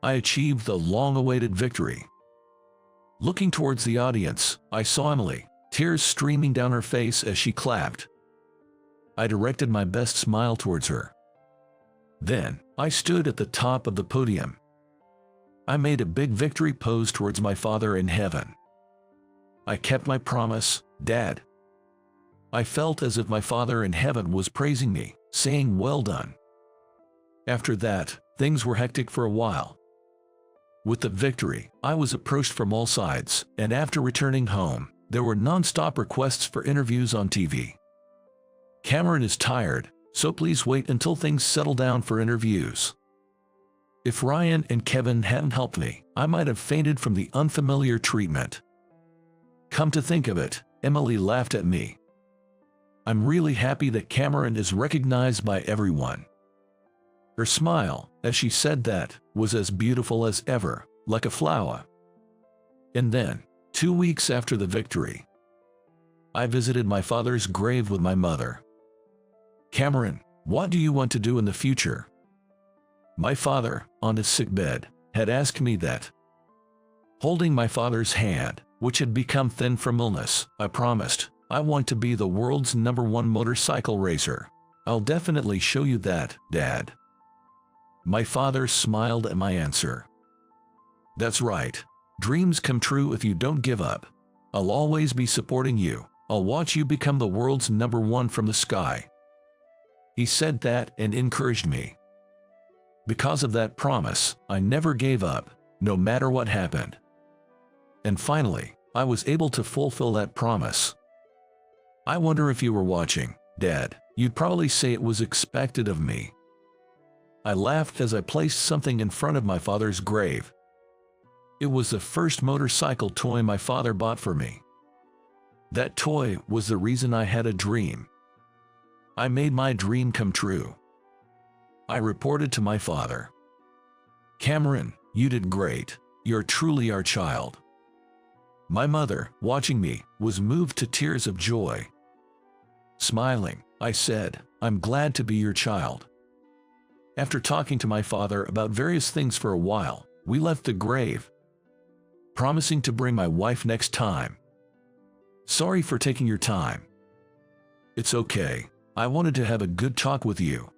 I achieved the long-awaited victory. Looking towards the audience, I saw Emily, tears streaming down her face as she clapped. I directed my best smile towards her. Then, I stood at the top of the podium. I made a big victory pose towards my Father in heaven. I kept my promise, Dad. I felt as if my Father in heaven was praising me, saying, "Well done." After that, things were hectic for a while. With the victory, I was approached from all sides, and after returning home, there were non-stop requests for interviews on TV. Cameron is tired, so please wait until things settle down for interviews. If Ryan and Kevin hadn't helped me, I might have fainted from the unfamiliar treatment. Come to think of it, Emily laughed at me. I'm really happy that Cameron is recognized by everyone. Her smile, as she said that, was as beautiful as ever, like a flower. And then, 2 weeks after the victory, I visited my father's grave with my mother. Cameron, what do you want to do in the future? My father, on his sickbed, had asked me that. Holding my father's hand, which had become thin from illness, I promised, I want to be the world's #1 motorcycle racer. I'll definitely show you that, Dad. My father smiled at my answer. That's right. Dreams come true if you don't give up. I'll always be supporting you. I'll watch you become the world's #1 from the sky. He said that and encouraged me. Because of that promise, I never gave up, no matter what happened. And finally, I was able to fulfill that promise. I wonder if you were watching, Dad, you'd probably say it was expected of me. I laughed as I placed something in front of my father's grave. It was the first motorcycle toy my father bought for me. That toy was the reason I had a dream. I made my dream come true. I reported to my father. Cameron, you did great. You're truly our child. My mother, watching me, was moved to tears of joy. Smiling, I said, "I'm glad to be your child." After talking to my father about various things for a while, we left the grave, promising to bring my wife next time. "Sorry for taking your time." "It's okay. I wanted to have a good talk with you."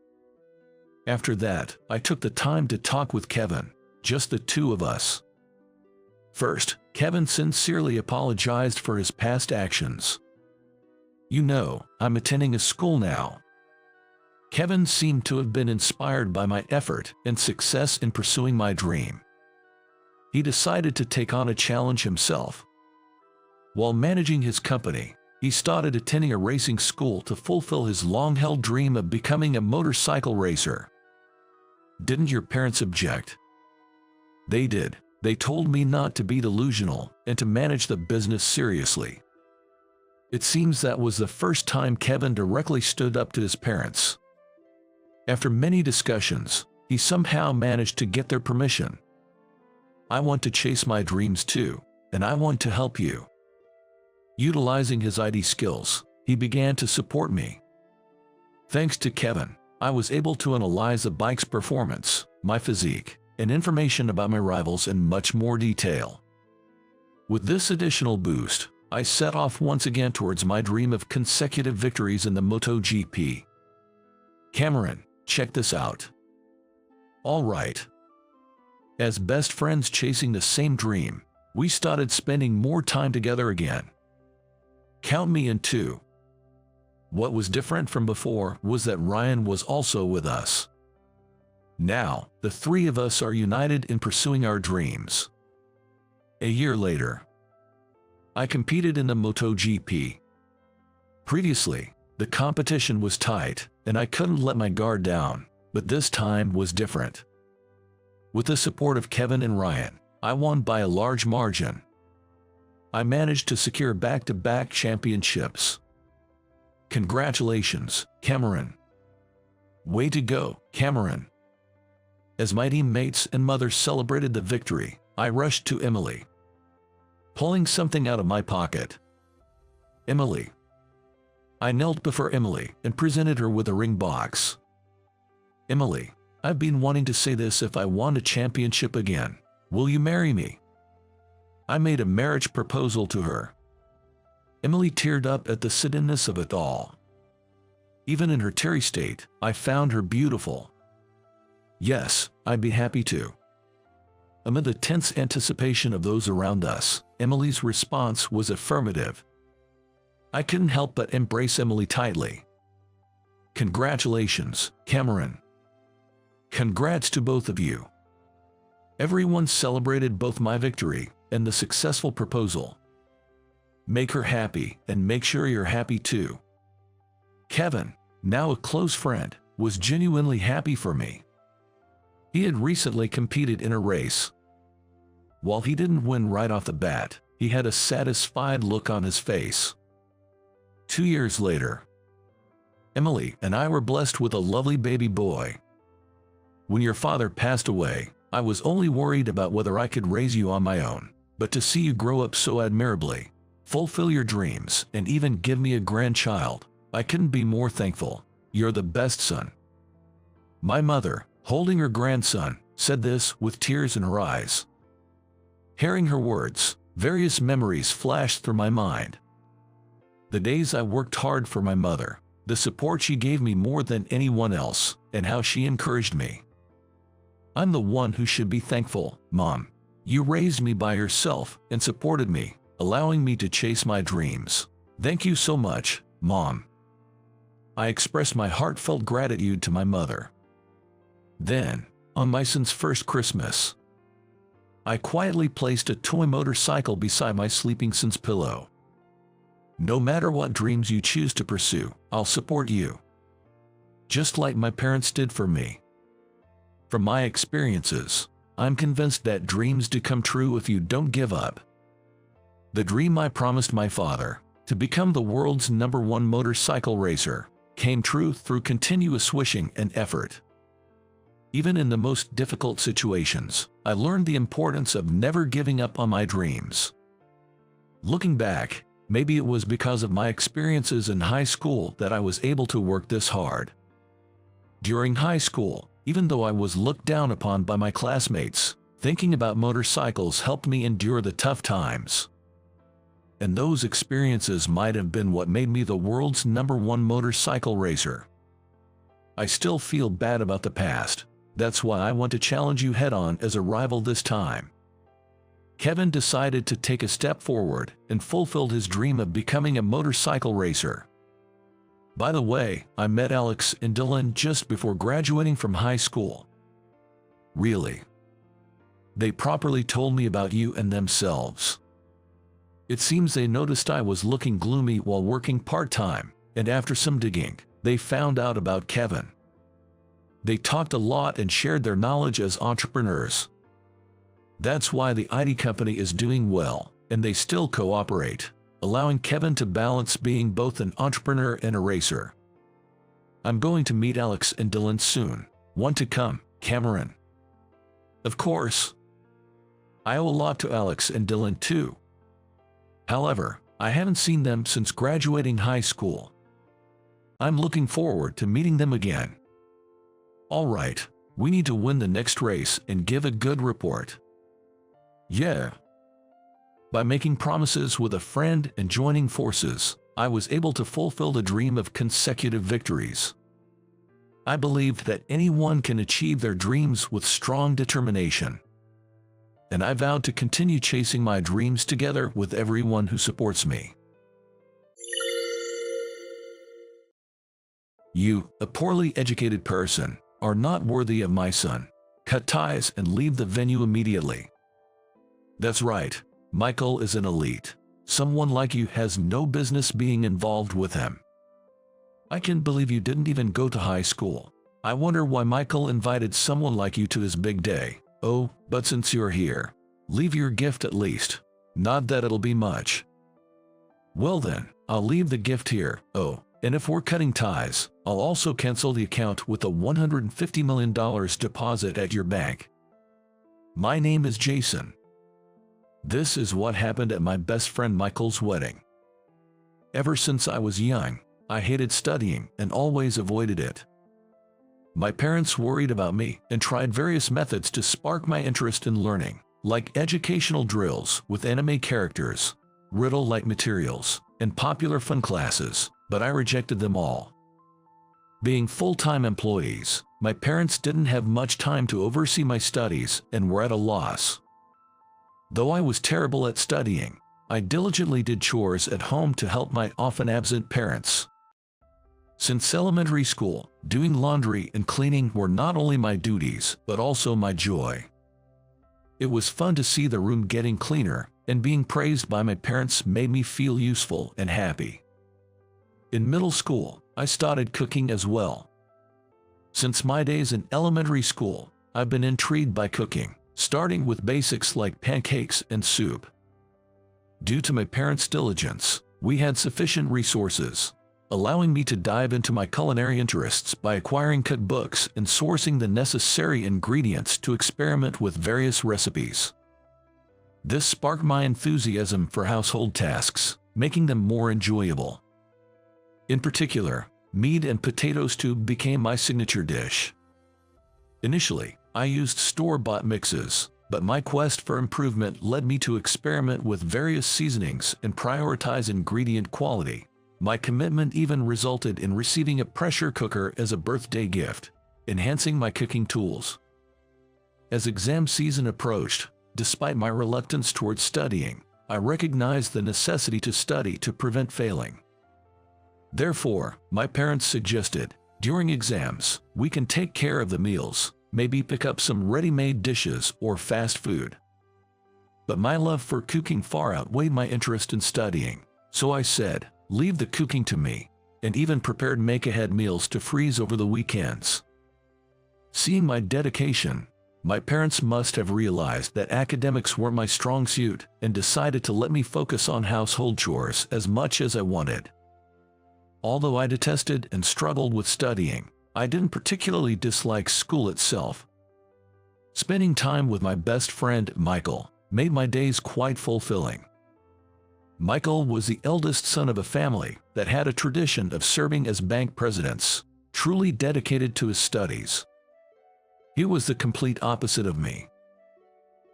After that, I took the time to talk with Kevin, just the two of us. First, Kevin sincerely apologized for his past actions. "You know, I'm attending a school now." Kevin seemed to have been inspired by my effort and success in pursuing my dream. He decided to take on a challenge himself. While managing his company, he started attending a racing school to fulfill his long-held dream of becoming a motorcycle racer. "Didn't your parents object?" "They did. They told me not to be delusional and to manage the business seriously." It seems that was the first time Kevin directly stood up to his parents. After many discussions, he somehow managed to get their permission. "I want to chase my dreams too, and I want to help you." Utilizing his IT skills, he began to support me. Thanks to Kevin, I was able to analyze the bike's performance, my physique, and information about my rivals in much more detail. With this additional boost, I set off once again towards my dream of consecutive victories in the MotoGP. "Cameron, check this out." All right. As best friends chasing the same dream, we started spending more time together again. Count me in too. What was different from before was that Ryan was also with us. Now, the three of us are united in pursuing our dreams. A year later, I competed in the MotoGP. Previously, the competition was tight, and I couldn't let my guard down, but this time was different. With the support of Kevin and Ryan, I won by a large margin. I managed to secure back-to-back championships. Congratulations, Cameron. Way to go, Cameron. As my teammates and mother celebrated the victory, I rushed to Emily, pulling something out of my pocket. "Emily." I knelt before Emily and presented her with a ring box. "Emily, I've been wanting to say this if I won a championship again. Will you marry me?" I made a marriage proposal to her. Emily teared up at the suddenness of it all. Even in her teary state, I found her beautiful. "Yes, I'd be happy to." Amid the tense anticipation of those around us, Emily's response was affirmative. I couldn't help but embrace Emily tightly. "Congratulations, Cameron." "Congrats to both of you." Everyone celebrated both my victory and the successful proposal. Make her happy and make sure you're happy too. Kevin, now a close friend, was genuinely happy for me. He had recently competed in a race. While he didn't win right off the bat, he had a satisfied look on his face. 2 years later, Emily and I were blessed with a lovely baby boy. When your father passed away, I was only worried about whether I could raise you on my own, but to see you grow up so admirably, fulfill your dreams, and even give me a grandchild, I couldn't be more thankful. You're the best son. My mother, holding her grandson, said this with tears in her eyes. Hearing her words, various memories flashed through my mind. The days I worked hard for my mother, the support she gave me more than anyone else, and how she encouraged me. I'm the one who should be thankful, Mom. You raised me by yourself and supported me, allowing me to chase my dreams. Thank you so much, Mom. I expressed my heartfelt gratitude to my mother. Then, on my son's first Christmas, I quietly placed a toy motorcycle beside my sleeping son's pillow. No matter what dreams you choose to pursue, I'll support you. Just like my parents did for me. From my experiences, I'm convinced that dreams do come true if you don't give up. The dream I promised my father, to become the world's #1 motorcycle racer, came true through continuous wishing and effort. Even in the most difficult situations, I learned the importance of never giving up on my dreams. Looking back, Maybe it was because of my experiences in high school that I was able to work this hard. During high school, even though I was looked down upon by my classmates, thinking about motorcycles helped me endure the tough times. And those experiences might have been what made me the world's #1 motorcycle racer. I still feel bad about the past. That's why I want to challenge you head-on as a rival this time. Kevin decided to take a step forward and fulfilled his dream of becoming a motorcycle racer. By the way, I met Alex and Dylan just before graduating from high school. Really? They properly told me about you and themselves. It seems they noticed I was looking gloomy while working part-time, and after some digging, they found out about Kevin. They talked a lot and shared their knowledge as entrepreneurs. That's why the IT company is doing well, and they still cooperate, allowing Kevin to balance being both an entrepreneur and a racer. I'm going to meet Alex and Dylan soon. Want to come, Cameron? Of course. I owe a lot to Alex and Dylan too. However, I haven't seen them since graduating high school. I'm looking forward to meeting them again. All right, we need to win the next race and give a good report. Yeah. By making promises with a friend and joining forces, I was able to fulfill the dream of consecutive victories. I believed that anyone can achieve their dreams with strong determination. And I vowed to continue chasing my dreams together with everyone who supports me. You, a poorly educated person, are not worthy of my son. Cut ties and leave the venue immediately. That's right, Michael is an elite. Someone like you has no business being involved with him. I can't believe you didn't even go to high school. I wonder why Michael invited someone like you to his big day. Oh, but since you're here, leave your gift at least. Not that it'll be much. Well then, I'll leave the gift here. Oh, and if we're cutting ties, I'll also cancel the account with a $150 million deposit at your bank. My name is Jason. This is what happened at my best friend Michael's wedding. Ever since I was young, I hated studying and always avoided it. My parents worried about me and tried various methods to spark my interest in learning, like educational drills with anime characters, riddle-like materials, and popular fun classes, but I rejected them all. Being full-time employees, my parents didn't have much time to oversee my studies and were at a loss. Though I was terrible at studying, I diligently did chores at home to help my often absent parents. Since elementary school, doing laundry and cleaning were not only my duties, but also my joy. It was fun to see the room getting cleaner, and being praised by my parents made me feel useful and happy. In middle school, I started cooking as well. Since my days in elementary school, I've been intrigued by cooking, starting with basics like pancakes and soup. Due to my parents' diligence, we had sufficient resources, allowing me to dive into my culinary interests by acquiring cookbooks and sourcing the necessary ingredients to experiment with various recipes. This sparked my enthusiasm for household tasks, making them more enjoyable. In particular, meat and potato stew became my signature dish. Initially, I used store-bought mixes, but my quest for improvement led me to experiment with various seasonings and prioritize ingredient quality. My commitment even resulted in receiving a pressure cooker as a birthday gift, enhancing my cooking tools. As exam season approached, despite my reluctance towards studying, I recognized the necessity to study to prevent failing. Therefore, my parents suggested, during exams, we can take care of the meals, maybe pick up some ready-made dishes or fast food. But my love for cooking far outweighed my interest in studying, so I said, leave the cooking to me, and even prepared make-ahead meals to freeze over the weekends. Seeing my dedication, my parents must have realized that academics weren't my strong suit and decided to let me focus on household chores as much as I wanted. Although I detested and struggled with studying, I didn't particularly dislike school itself. Spending time with my best friend, Michael, made my days quite fulfilling. Michael was the eldest son of a family that had a tradition of serving as bank presidents, truly dedicated to his studies. He was the complete opposite of me.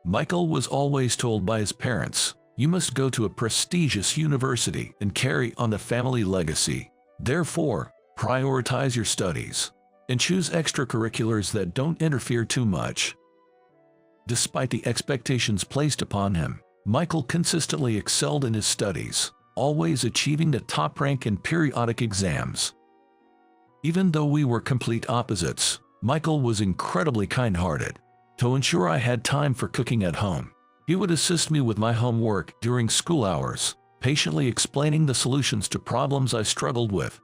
Michael was always told by his parents, "You must go to a prestigious university and carry on the family legacy. Therefore, prioritize your studies and choose extracurriculars that don't interfere too much." Despite the expectations placed upon him, Michael consistently excelled in his studies, always achieving the top rank in periodic exams. Even though we were complete opposites, Michael was incredibly kind-hearted. To ensure I had time for cooking at home, he would assist me with my homework during school hours, patiently explaining the solutions to problems I struggled with.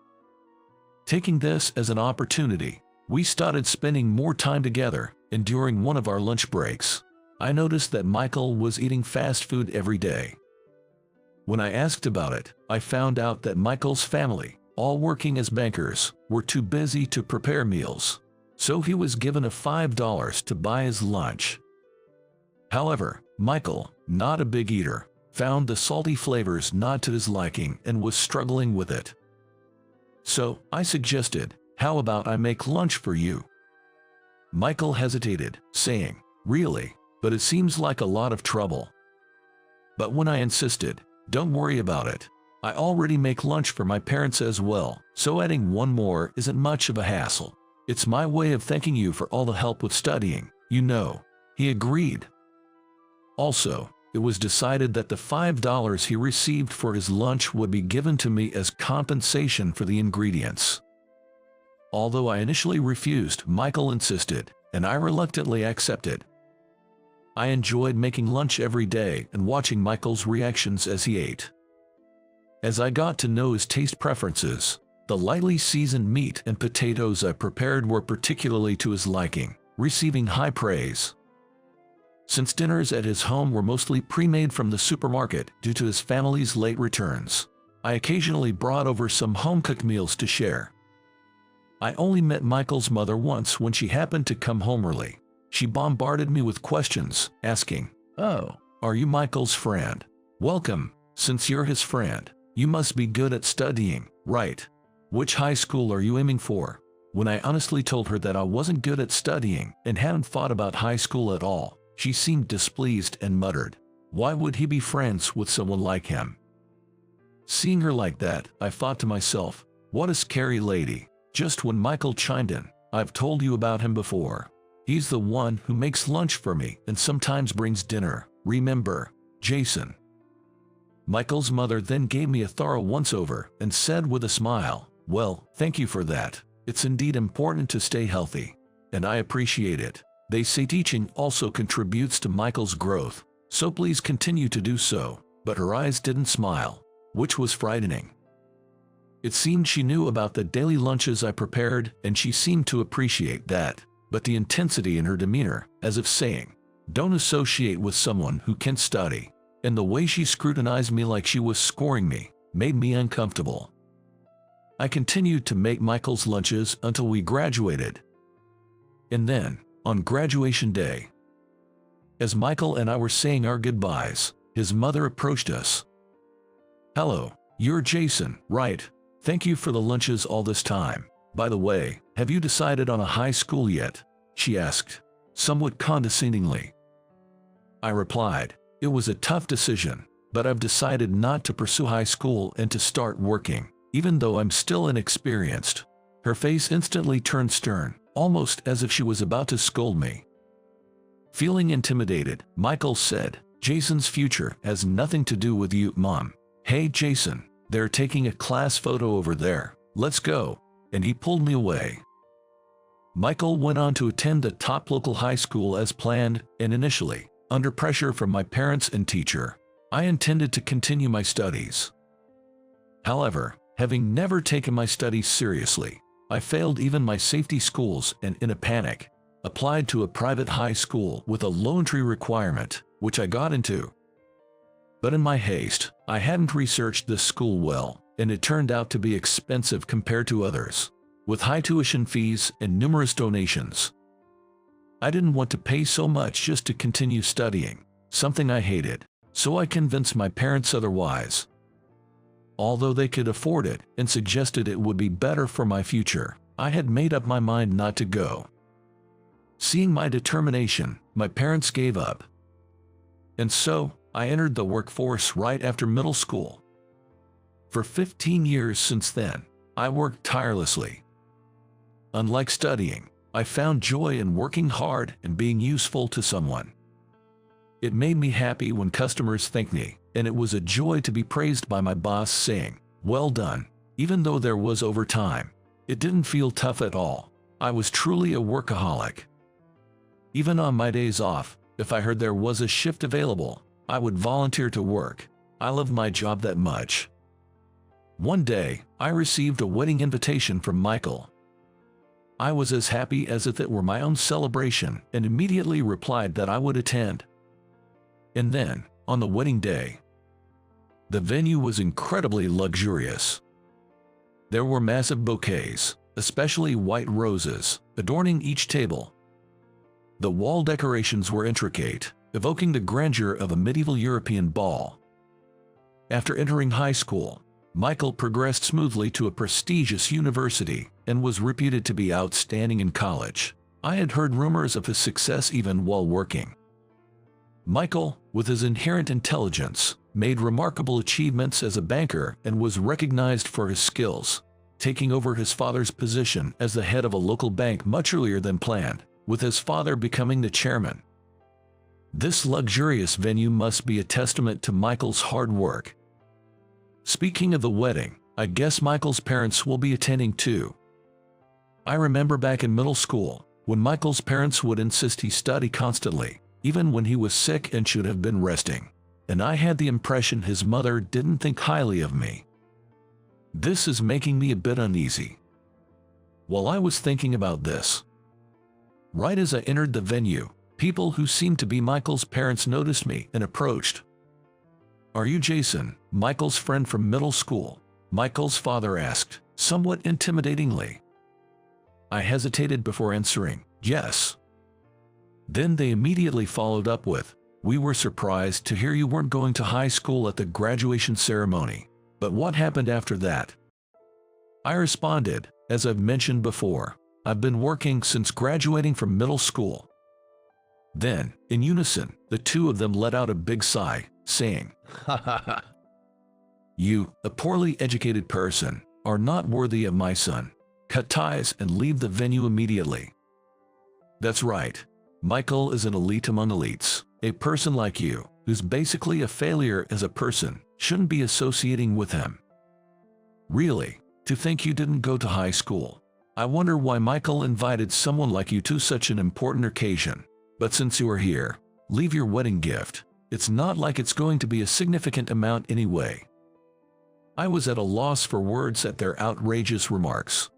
Taking this as an opportunity, we started spending more time together, and during one of our lunch breaks, I noticed that Michael was eating fast food every day. When I asked about it, I found out that Michael's family, all working as bankers, were too busy to prepare meals, so he was given a $5 to buy his lunch. However, Michael, not a big eater, found the salty flavors not to his liking and was struggling with it. So, I suggested, "How about I make lunch for you?" Michael hesitated, saying, "Really? But it seems like a lot of trouble." But when I insisted, "Don't worry about it. I already make lunch for my parents as well, so adding one more isn't much of a hassle. It's my way of thanking you for all the help with studying, you know." He agreed. Also, it was decided that the $5 he received for his lunch would be given to me as compensation for the ingredients. Although I initially refused, Michael insisted, and I reluctantly accepted. I enjoyed making lunch every day and watching Michael's reactions as he ate. As I got to know his taste preferences, the lightly seasoned meat and potatoes I prepared were particularly to his liking, receiving high praise. Since dinners at his home were mostly pre-made from the supermarket due to his family's late returns, I occasionally brought over some home-cooked meals to share. I only met Michael's mother once when she happened to come home early. She bombarded me with questions, asking, "Oh, are you Michael's friend? Welcome. Since you're his friend, you must be good at studying, right? Which high school are you aiming for?" When I honestly told her that I wasn't good at studying and hadn't thought about high school at all, she seemed displeased and muttered, "Why would he be friends with someone like him?" Seeing her like that, I thought to myself, what a scary lady. Just when Michael chimed in, "I've told you about him before. He's the one who makes lunch for me and sometimes brings dinner. Remember, Jason." Michael's mother then gave me a thorough once-over and said with a smile, "Well, thank you for that. It's indeed important to stay healthy, and I appreciate it. They say teaching also contributes to Michael's growth, so please continue to do so." But her eyes didn't smile, which was frightening. It seemed she knew about the daily lunches I prepared, and she seemed to appreciate that, but the intensity in her demeanor, as if saying, "Don't associate with someone who can't study," and the way she scrutinized me like she was scoring me, made me uncomfortable. I continued to make Michael's lunches until we graduated. And then, on graduation day, as Michael and I were saying our goodbyes, his mother approached us. "Hello, you're Jason, right? Thank you for the lunches all this time. By the way, have you decided on a high school yet?" she asked, somewhat condescendingly. I replied, "It was a tough decision, but I've decided not to pursue high school and to start working, even though I'm still inexperienced." Her face instantly turned stern, almost as if she was about to scold me. Feeling intimidated, Michael said, "Jason's future has nothing to do with you, Mom. Hey Jason, they're taking a class photo over there. Let's go." And he pulled me away. Michael went on to attend the top local high school as planned, and initially, under pressure from my parents and teacher, I intended to continue my studies. However, having never taken my studies seriously, I failed even my safety schools and, in a panic, applied to a private high school with a low entry requirement, which I got into. But in my haste, I hadn't researched this school well, and it turned out to be expensive compared to others, with high tuition fees and numerous donations. I didn't want to pay so much just to continue studying, something I hated, so I convinced my parents otherwise, although they could afford it and suggested it would be better for my future. I had made up my mind not to go. Seeing my determination, my parents gave up. And so, I entered the workforce right after middle school. For 15 years since then, I worked tirelessly. Unlike studying, I found joy in working hard and being useful to someone. It made me happy when customers thanked me, and it was a joy to be praised by my boss saying, "Well done." Even though there was overtime, it didn't feel tough at all. I was truly a workaholic. Even on my days off, if I heard there was a shift available, I would volunteer to work. I loved my job that much. One day, I received a wedding invitation from Michael. I was as happy as if it were my own celebration and immediately replied that I would attend. And then, on the wedding day, the venue was incredibly luxurious. There were massive bouquets, especially white roses, adorning each table. The wall decorations were intricate, evoking the grandeur of a medieval European ball. After entering high school, Michael progressed smoothly to a prestigious university and was reputed to be outstanding in college. I had heard rumors of his success even while working. Michael, with his inherent intelligence, made remarkable achievements as a banker and was recognized for his skills, taking over his father's position as the head of a local bank much earlier than planned, with his father becoming the chairman. This luxurious venue must be a testament to Michael's hard work. Speaking of the wedding, I guess Michael's parents will be attending too. I remember back in middle school, when Michael's parents would insist he study constantly, even when he was sick and should have been resting. And I had the impression his mother didn't think highly of me. This is making me a bit uneasy. While I was thinking about this, right as I entered the venue, people who seemed to be Michael's parents noticed me and approached. "Are you Jason, Michael's friend from middle school?" Michael's father asked, somewhat intimidatingly. I hesitated before answering, "Yes." Then they immediately followed up with, "We were surprised to hear you weren't going to high school at the graduation ceremony. But what happened after that?" I responded, "As I've mentioned before, I've been working since graduating from middle school." Then, in unison, the two of them let out a big sigh, saying, "Ha ha ha. You, a poorly educated person, are not worthy of my son. Cut ties and leave the venue immediately." That's right. Michael is an elite among elites. A person like you, who's basically a failure as a person, shouldn't be associating with him. Really, to think you didn't go to high school. I wonder why Michael invited someone like you to such an important occasion. But since you are here, leave your wedding gift. It's not like it's going to be a significant amount anyway. I was at a loss for words at their outrageous remarks.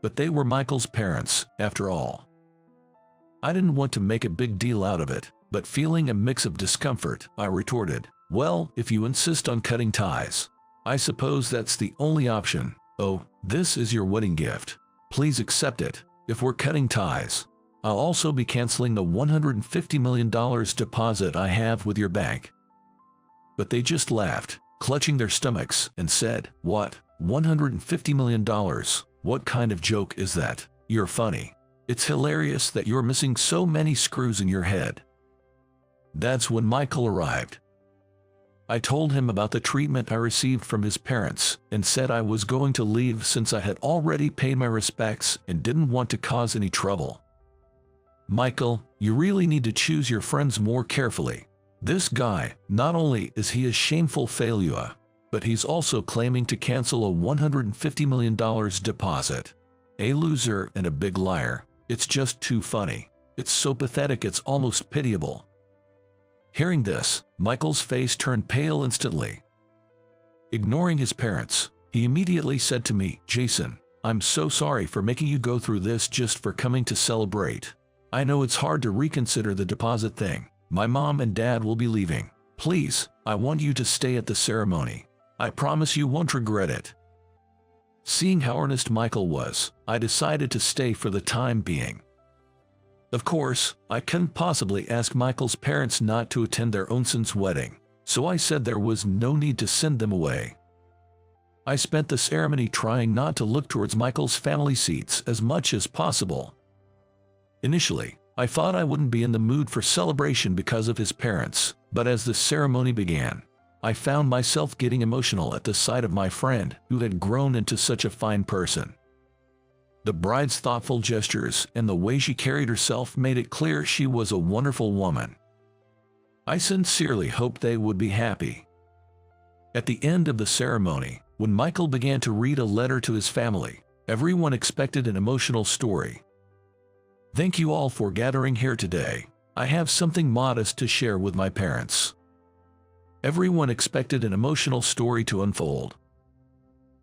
But they were Michael's parents, after all. I didn't want to make a big deal out of it, but feeling a mix of discomfort, I retorted, "Well, if you insist on cutting ties, I suppose that's the only option. Oh, this is your wedding gift. Please accept it. If we're cutting ties, I'll also be canceling the $150 million deposit I have with your bank." But they just laughed, clutching their stomachs, and said, "What? $150 million? What kind of joke is that? You're funny. It's hilarious that you're missing so many screws in your head." That's when Michael arrived. I told him about the treatment I received from his parents and said I was going to leave since I had already paid my respects and didn't want to cause any trouble. "Michael, you really need to choose your friends more carefully. This guy, not only is he a shameful failure, but he's also claiming to cancel a $150 million deposit. A loser and a big liar. It's just too funny. It's so pathetic it's almost pitiable." Hearing this, Michael's face turned pale instantly. Ignoring his parents, he immediately said to me, "Jason, I'm so sorry for making you go through this just for coming to celebrate. I know it's hard to reconsider the deposit thing. My mom and dad will be leaving. Please, I want you to stay at the ceremony. I promise you won't regret it." Seeing how earnest Michael was, I decided to stay for the time being. Of course, I couldn't possibly ask Michael's parents not to attend their own son's wedding, so I said there was no need to send them away. I spent the ceremony trying not to look towards Michael's family seats as much as possible. Initially, I thought I wouldn't be in the mood for celebration because of his parents, but as the ceremony began, I found myself getting emotional at the sight of my friend who had grown into such a fine person. The bride's thoughtful gestures and the way she carried herself made it clear she was a wonderful woman. I sincerely hoped they would be happy. At the end of the ceremony, when Michael began to read a letter to his family, everyone expected an emotional story. "Thank you all for gathering here today. I have something modest to share with my parents." Everyone expected an emotional story to unfold.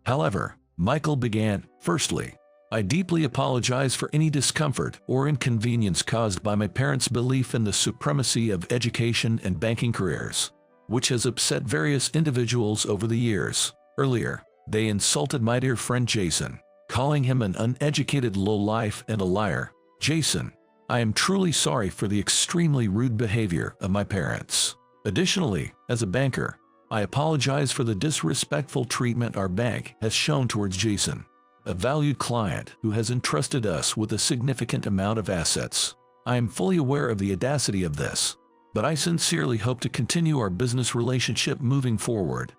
However, Michael began, "Firstly, I deeply apologize for any discomfort or inconvenience caused by my parents' belief in the supremacy of education and banking careers, which has upset various individuals over the years. Earlier, they insulted my dear friend Jason, calling him an uneducated lowlife and a liar. Jason, I am truly sorry for the extremely rude behavior of my parents. Additionally, as a banker, I apologize for the disrespectful treatment our bank has shown towards Jason, a valued client who has entrusted us with a significant amount of assets. I am fully aware of the audacity of this, but I sincerely hope to continue our business relationship moving forward."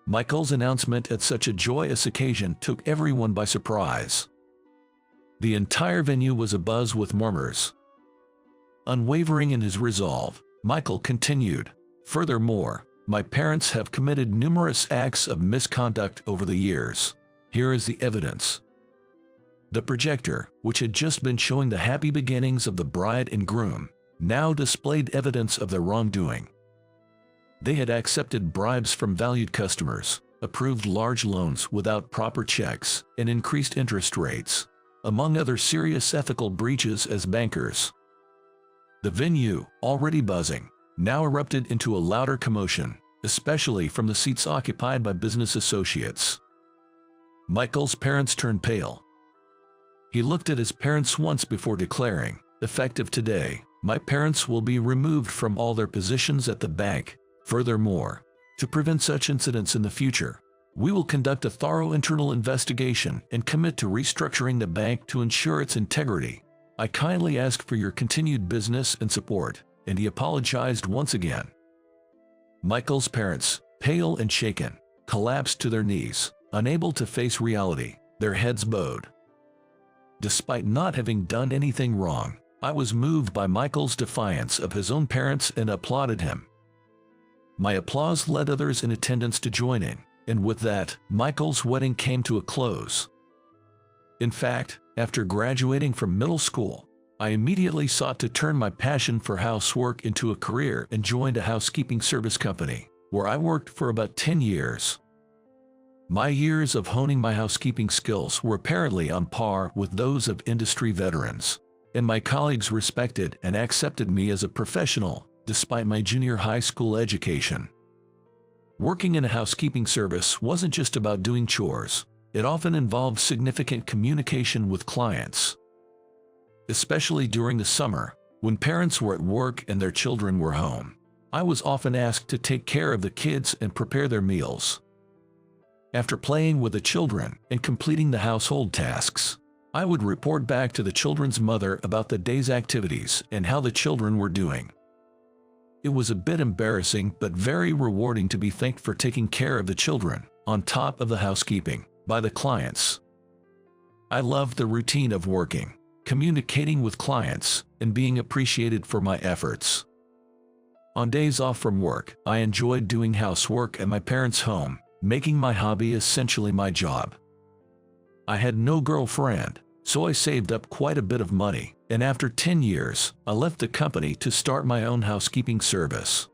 Michael's announcement at such a joyous occasion took everyone by surprise. The entire venue was abuzz with murmurs. Unwavering in his resolve, Michael continued, "Furthermore, my parents have committed numerous acts of misconduct over the years. Here is the evidence." The projector, which had just been showing the happy beginnings of the bride and groom, now displayed evidence of their wrongdoing. They had accepted bribes from valued customers, approved large loans without proper checks, and increased interest rates, among other serious ethical breaches as bankers. The venue, already buzzing, now erupted into a louder commotion, especially from the seats occupied by business associates. Michael's parents turned pale. He looked at his parents once before declaring, "Effective today, my parents will be removed from all their positions at the bank. Furthermore, to prevent such incidents in the future, we will conduct a thorough internal investigation and commit to restructuring the bank to ensure its integrity. I kindly ask for your continued business and support," and he apologized once again. Michael's parents, pale and shaken, collapsed to their knees, unable to face reality, their heads bowed. Despite not having done anything wrong, I was moved by Michael's defiance of his own parents and applauded him. My applause led others in attendance to join in, and with that, Michael's wedding came to a close. In fact, after graduating from middle school, I immediately sought to turn my passion for housework into a career and joined a housekeeping service company, where I worked for about 10 years. My years of honing my housekeeping skills were apparently on par with those of industry veterans, and my colleagues respected and accepted me as a professional, despite my junior high school education. Working in a housekeeping service wasn't just about doing chores. It often involved significant communication with clients. Especially during the summer, when parents were at work and their children were home, I was often asked to take care of the kids and prepare their meals. After playing with the children and completing the household tasks, I would report back to the children's mother about the day's activities and how the children were doing. It was a bit embarrassing but very rewarding to be thanked for taking care of the children, on top of the housekeeping, by the clients. I loved the routine of working, communicating with clients, and being appreciated for my efforts. On days off from work, I enjoyed doing housework at my parents' home, making my hobby essentially my job. I had no girlfriend, so I saved up quite a bit of money, and after 10 years, I left the company to start my own housekeeping service.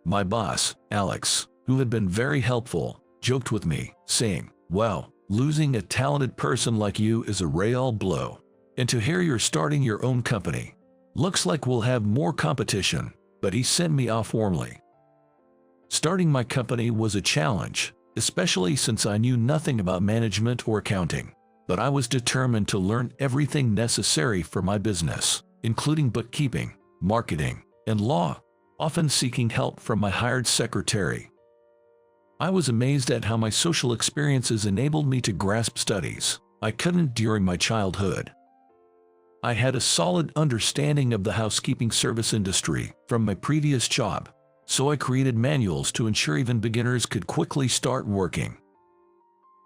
My boss, Alex, who had been very helpful, joked with me, saying, "Well, losing a talented person like you is a real blow. And to hear you're starting your own company. Looks like we'll have more competition," but he sent me off warmly. Starting my company was a challenge, especially since I knew nothing about management or accounting, but I was determined to learn everything necessary for my business, including bookkeeping, marketing, and law, often seeking help from my hired secretary. I was amazed at how my social experiences enabled me to grasp studies I couldn't during my childhood. I had a solid understanding of the housekeeping service industry from my previous job, so I created manuals to ensure even beginners could quickly start working.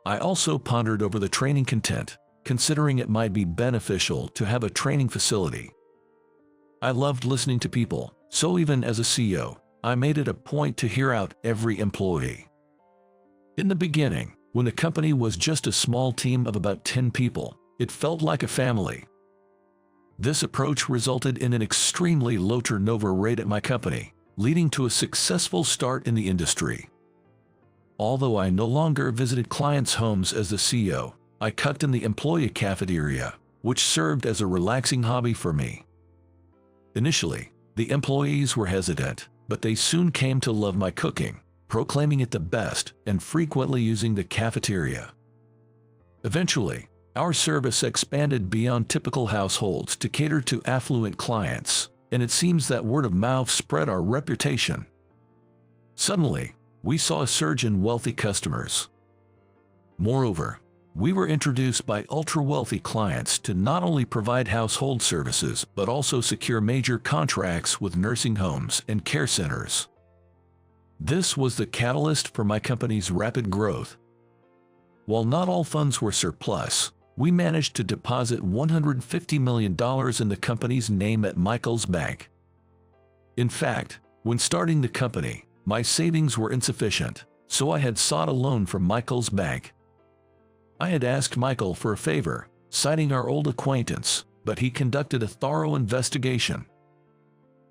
I also pondered over the training content, considering it might be beneficial to have a training facility. I loved listening to people, so even as a CEO, I made it a point to hear out every employee. In the beginning, when the company was just a small team of about 10 people, it felt like a family. This approach resulted in an extremely low turnover rate at my company, leading to a successful start in the industry. Although I no longer visited clients' homes as the CEO, I cooked in the employee cafeteria, which served as a relaxing hobby for me. Initially, the employees were hesitant, but they soon came to love my cooking, proclaiming it the best and frequently using the cafeteria. Eventually, our service expanded beyond typical households to cater to affluent clients, and it seems that word of mouth spread our reputation. Suddenly, we saw a surge in wealthy customers. Moreover, we were introduced by ultra-wealthy clients to not only provide household services but also secure major contracts with nursing homes and care centers. This was the catalyst for my company's rapid growth. While not all funds were surplus, we managed to deposit $150 million in the company's name at Michael's Bank. In fact, when starting the company, my savings were insufficient, so I had sought a loan from Michael's Bank. I had asked Michael for a favor, citing our old acquaintance, but he conducted a thorough investigation.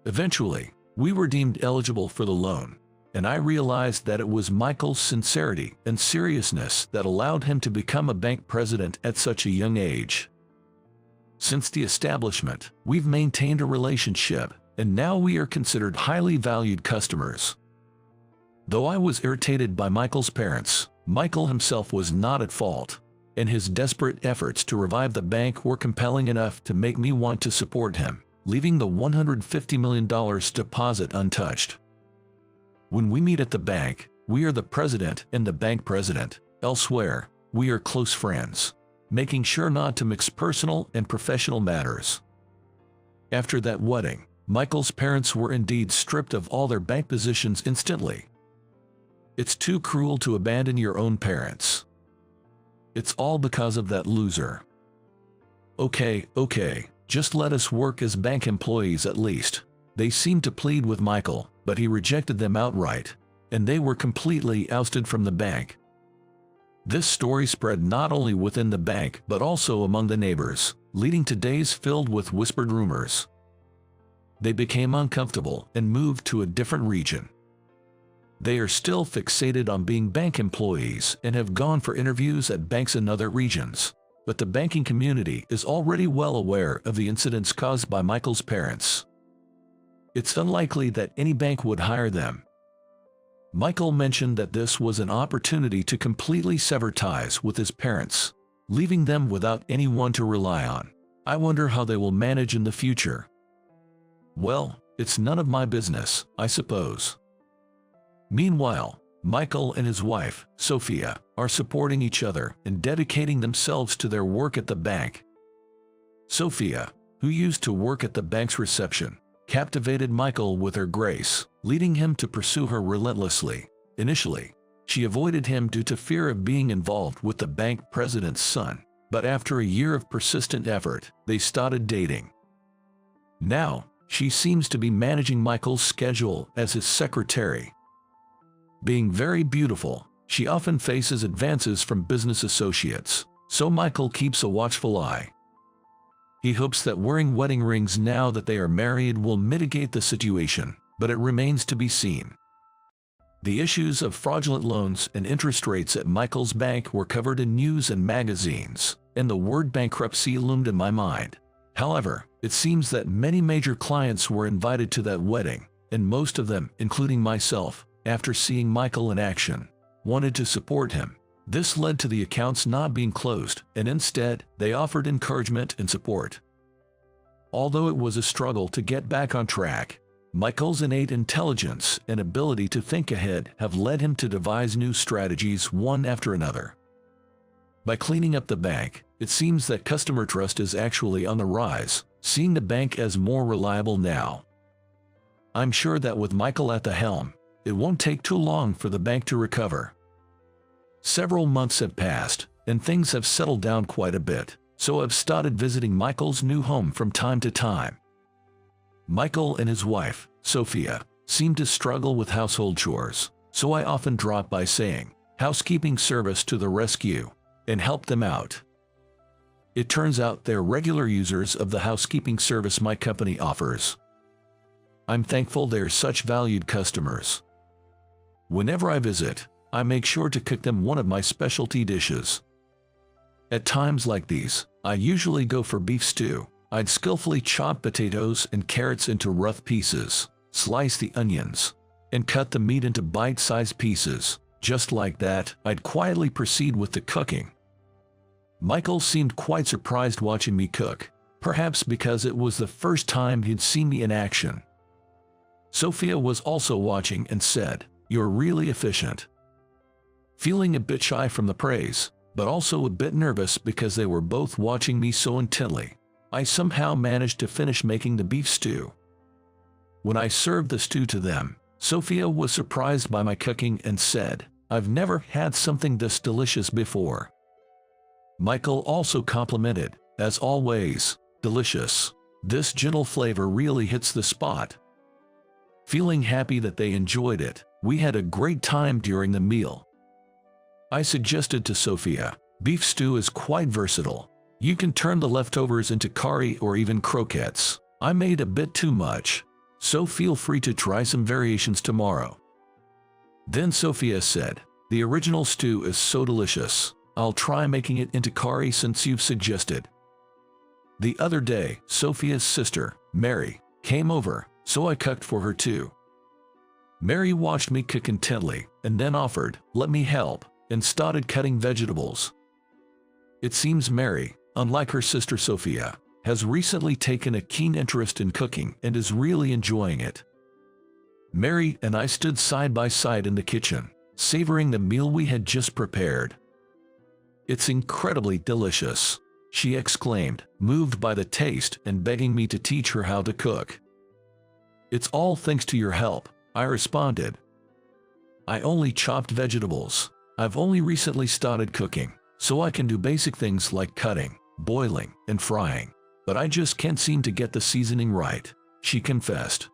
Eventually, we were deemed eligible for the loan, and I realized that it was Michael's sincerity and seriousness that allowed him to become a bank president at such a young age. Since the establishment, we've maintained a relationship, and now we are considered highly valued customers. Though I was irritated by Michael's parents, Michael himself was not at fault, and his desperate efforts to revive the bank were compelling enough to make me want to support him, leaving the $150 million deposit untouched. When we meet at the bank, we are the president and the bank president. Elsewhere, we are close friends, making sure not to mix personal and professional matters. After that wedding, Michael's parents were indeed stripped of all their bank positions instantly. It's too cruel to abandon your own parents. It's all because of that loser. Okay, just let us work as bank employees at least. They seemed to plead with Michael, but he rejected them outright, and they were completely ousted from the bank. This story spread not only within the bank but also among the neighbors, leading to days filled with whispered rumors. They became uncomfortable and moved to a different region. They are still fixated on being bank employees and have gone for interviews at banks in other regions, but the banking community is already well aware of the incidents caused by Michael's parents. It's unlikely that any bank would hire them. Michael mentioned that this was an opportunity to completely sever ties with his parents, leaving them without anyone to rely on. I wonder how they will manage in the future. Well, it's none of my business, I suppose. Meanwhile, Michael and his wife, Sophia, are supporting each other and dedicating themselves to their work at the bank. Sophia, who used to work at the bank's reception, captivated Michael with her grace, leading him to pursue her relentlessly. Initially, she avoided him due to fear of being involved with the bank president's son, but after a year of persistent effort, they started dating. Now, she seems to be managing Michael's schedule as his secretary. Being very beautiful, she often faces advances from business associates, so Michael keeps a watchful eye. He hopes that wearing wedding rings now that they are married will mitigate the situation, but it remains to be seen. The issues of fraudulent loans and interest rates at Michael's bank were covered in news and magazines, and the word bankruptcy loomed in my mind. However, it seems that many major clients were invited to that wedding, and most of them, including myself, after seeing Michael in action, wanted to support him. This led to the accounts not being closed, and instead, they offered encouragement and support. Although it was a struggle to get back on track, Michael's innate intelligence and ability to think ahead have led him to devise new strategies one after another. By cleaning up the bank, it seems that customer trust is actually on the rise, seeing the bank as more reliable now. I'm sure that with Michael at the helm, it won't take too long for the bank to recover. Several months have passed, and things have settled down quite a bit, so I've started visiting Michael's new home from time to time. Michael and his wife, Sophia, seem to struggle with household chores, so I often drop by saying, "Housekeeping service to the rescue," and help them out. It turns out they're regular users of the housekeeping service my company offers. I'm thankful they're such valued customers. Whenever I visit, I make sure to cook them one of my specialty dishes. At times like these, I usually go for beef stew. I'd skillfully chop potatoes and carrots into rough pieces, slice the onions, and cut the meat into bite-sized pieces. Just like that, I'd quietly proceed with the cooking. Michael seemed quite surprised watching me cook, perhaps because it was the first time he'd seen me in action. Sophia was also watching and said, "You're really efficient." Feeling a bit shy from the praise, but also a bit nervous because they were both watching me so intently, I somehow managed to finish making the beef stew. When I served the stew to them, Sophia was surprised by my cooking and said, "I've never had something this delicious before." Michael also complimented, "As always, delicious. This gentle flavor really hits the spot." Feeling happy that they enjoyed it, we had a great time during the meal. I suggested to Sophia, "Beef stew is quite versatile. You can turn the leftovers into curry or even croquettes. I made a bit too much, so feel free to try some variations tomorrow." Then Sophia said, "The original stew is so delicious. I'll try making it into curry since you've suggested." The other day, Sophia's sister, Mary, came over, so I cooked for her too. Mary watched me cook intently and then offered, "Let me help," and started cutting vegetables. It seems Mary, unlike her sister Sophia, has recently taken a keen interest in cooking and is really enjoying it. Mary and I stood side by side in the kitchen, savoring the meal we had just prepared. "It's incredibly delicious," she exclaimed, moved by the taste and begging me to teach her how to cook. "It's all thanks to your help," I responded. "I only chopped vegetables. I've only recently started cooking, so I can do basic things like cutting, boiling, and frying, but I just can't seem to get the seasoning right," she confessed.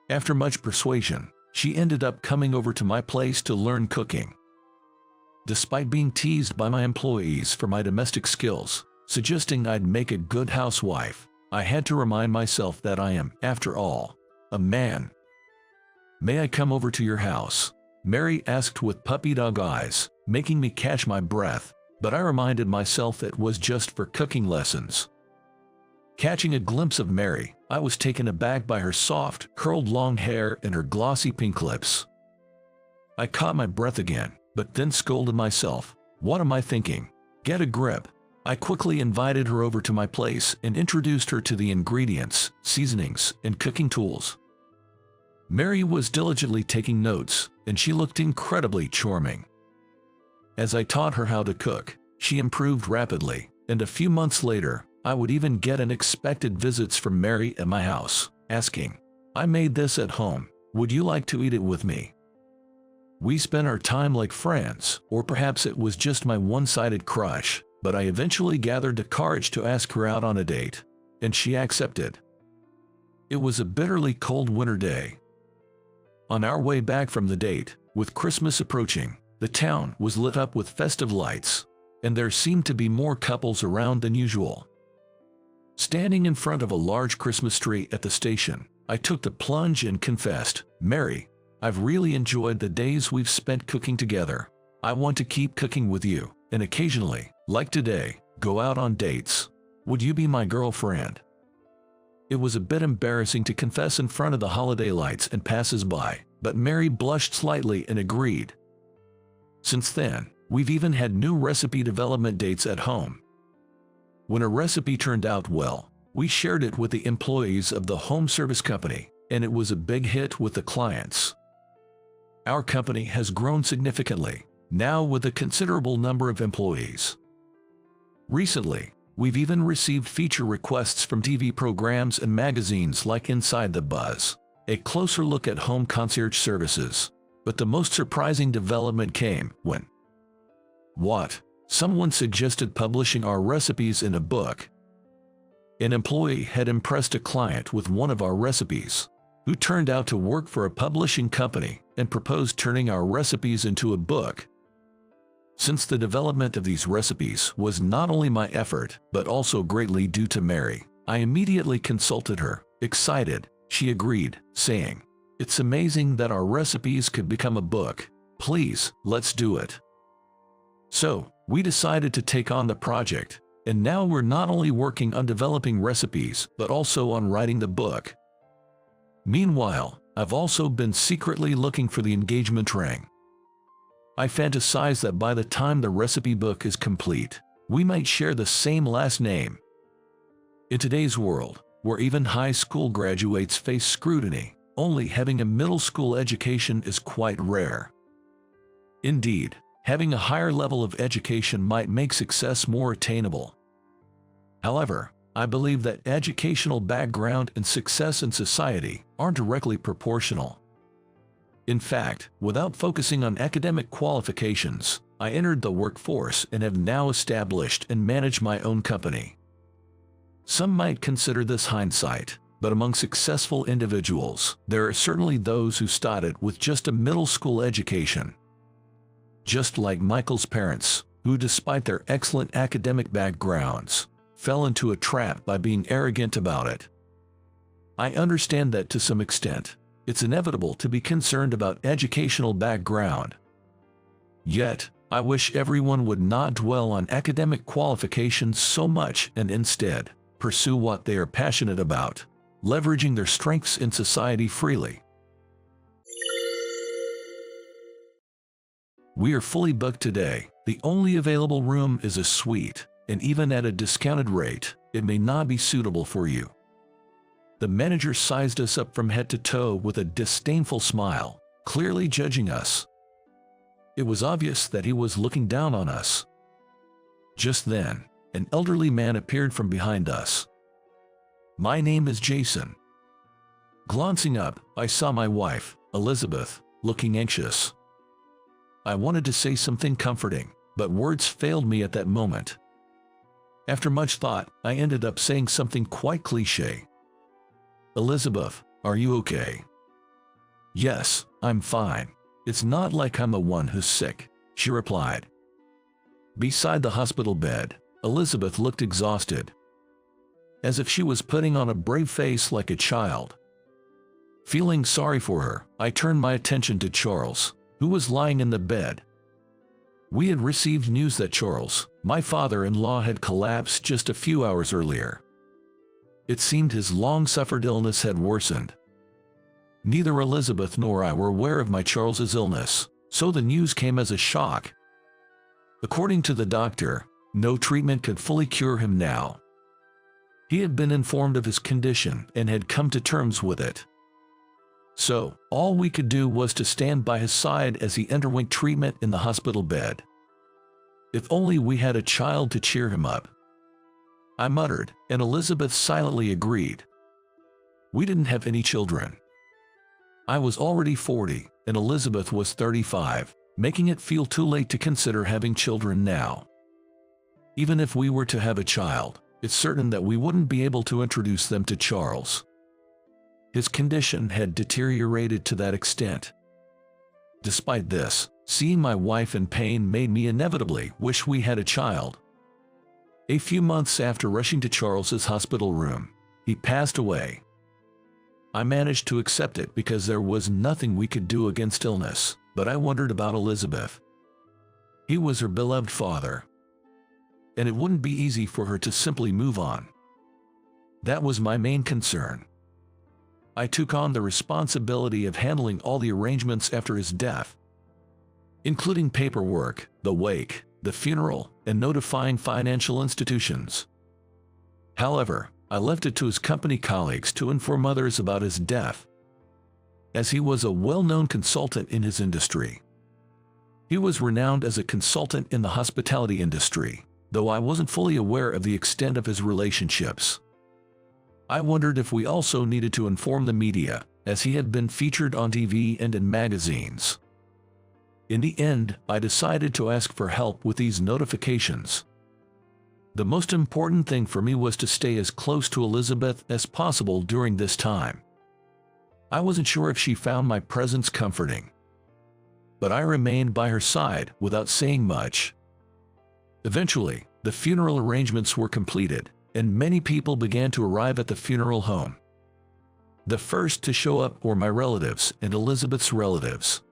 After much persuasion, she ended up coming over to my place to learn cooking. Despite being teased by my employees for my domestic skills, suggesting I'd make a good housewife, I had to remind myself that I am, after all, a man. "May I come over to your house?" Mary asked with puppy dog eyes, making me catch my breath, but I reminded myself it was just for cooking lessons. Catching a glimpse of Mary, I was taken aback by her soft, curled long hair and her glossy pink lips. I caught my breath again, but then scolded myself. What am I thinking? Get a grip. I quickly invited her over to my place and introduced her to the ingredients, seasonings, and cooking tools. Mary was diligently taking notes, and she looked incredibly charming. As I taught her how to cook, she improved rapidly, and a few months later, I would even get unexpected visits from Mary at my house, asking, "I made this at home. Would you like to eat it with me?" We spent our time like friends, or perhaps it was just my one-sided crush, but I eventually gathered the courage to ask her out on a date, and she accepted. It was a bitterly cold winter day. On our way back from the date, with Christmas approaching, the town was lit up with festive lights, and there seemed to be more couples around than usual. Standing in front of a large Christmas tree at the station, I took the plunge and confessed, "Mary, I've really enjoyed the days we've spent cooking together. I want to keep cooking with you, and occasionally, like today, go out on dates. Would you be my girlfriend?" It was a bit embarrassing to confess in front of the holiday lights and passers-by, but Mary blushed slightly and agreed. Since then, we've even had new recipe development dates at home. When a recipe turned out well, we shared it with the employees of the home service company, and it was a big hit with the clients. Our company has grown significantly, now with a considerable number of employees. Recently, we've even received feature requests from TV programs and magazines like Inside the Buzz, a closer look at home concierge services. But the most surprising development came when someone suggested publishing our recipes in a book. An employee had impressed a client with one of our recipes, who turned out to work for a publishing company and proposed turning our recipes into a book. Since the development of these recipes was not only my effort, but also greatly due to Mary, I immediately consulted her. Excited, she agreed, saying, "It's amazing that our recipes could become a book. Please, let's do it." So, we decided to take on the project, and now we're not only working on developing recipes, but also on writing the book. Meanwhile, I've also been secretly looking for the engagement ring. I fantasize that by the time the recipe book is complete, we might share the same last name. In today's world, where even high school graduates face scrutiny, only having a middle school education is quite rare. Indeed, having a higher level of education might make success more attainable. However, I believe that educational background and success in society aren't directly proportional. In fact, without focusing on academic qualifications, I entered the workforce and have now established and managed my own company. Some might consider this hindsight, but among successful individuals, there are certainly those who started with just a middle school education. Just like Michael's parents, who despite their excellent academic backgrounds, fell into a trap by being arrogant about it. I understand that to some extent, it's inevitable to be concerned about educational background. Yet, I wish everyone would not dwell on academic qualifications so much and instead pursue what they are passionate about, leveraging their strengths in society freely. We are fully booked today. The only available room is a suite, and even at a discounted rate, it may not be suitable for you. The manager sized us up from head to toe with a disdainful smile, clearly judging us. It was obvious that he was looking down on us. Just then, an elderly man appeared from behind us. "My name is Jason." Glancing up, I saw my wife, Elizabeth, looking anxious. I wanted to say something comforting, but words failed me at that moment. After much thought, I ended up saying something quite cliché. "Elizabeth, are you okay?" "Yes, I'm fine. It's not like I'm the one who's sick," she replied. Beside the hospital bed, Elizabeth looked exhausted, as if she was putting on a brave face like a child. Feeling sorry for her, I turned my attention to Charles, who was lying in the bed. We had received news that Charles, my father-in-law, had collapsed just a few hours earlier. It seemed his long-suffered illness had worsened. Neither Elizabeth nor I were aware of my Charles's illness, so the news came as a shock. According to the doctor, no treatment could fully cure him now. He had been informed of his condition and had come to terms with it. So, all we could do was to stand by his side as he underwent treatment in the hospital bed. If only we had a child to cheer him up, I muttered, and Elizabeth silently agreed. We didn't have any children. I was already 40, and Elizabeth was 35, making it feel too late to consider having children now. Even if we were to have a child, it's certain that we wouldn't be able to introduce them to Charles. His condition had deteriorated to that extent. Despite this, seeing my wife in pain made me inevitably wish we had a child. A few months after rushing to Charles's hospital room, he passed away. I managed to accept it because there was nothing we could do against illness, but I wondered about Elizabeth. He was her beloved father, and it wouldn't be easy for her to simply move on. That was my main concern. I took on the responsibility of handling all the arrangements after his death, including paperwork, the wake, the funeral, and notifying financial institutions. However, I left it to his company colleagues to inform others about his death. as he was a well-known consultant in his industry. He was renowned as a consultant in the hospitality industry, though I wasn't fully aware of the extent of his relationships. I wondered if we also needed to inform the media, as he had been featured on TV and in magazines. In the end, I decided to ask for help with these notifications. The most important thing for me was to stay as close to Elizabeth as possible during this time. I wasn't sure if she found my presence comforting, but I remained by her side without saying much. Eventually, the funeral arrangements were completed, and many people began to arrive at the funeral home. The first to show up were my relatives and Elizabeth's relatives,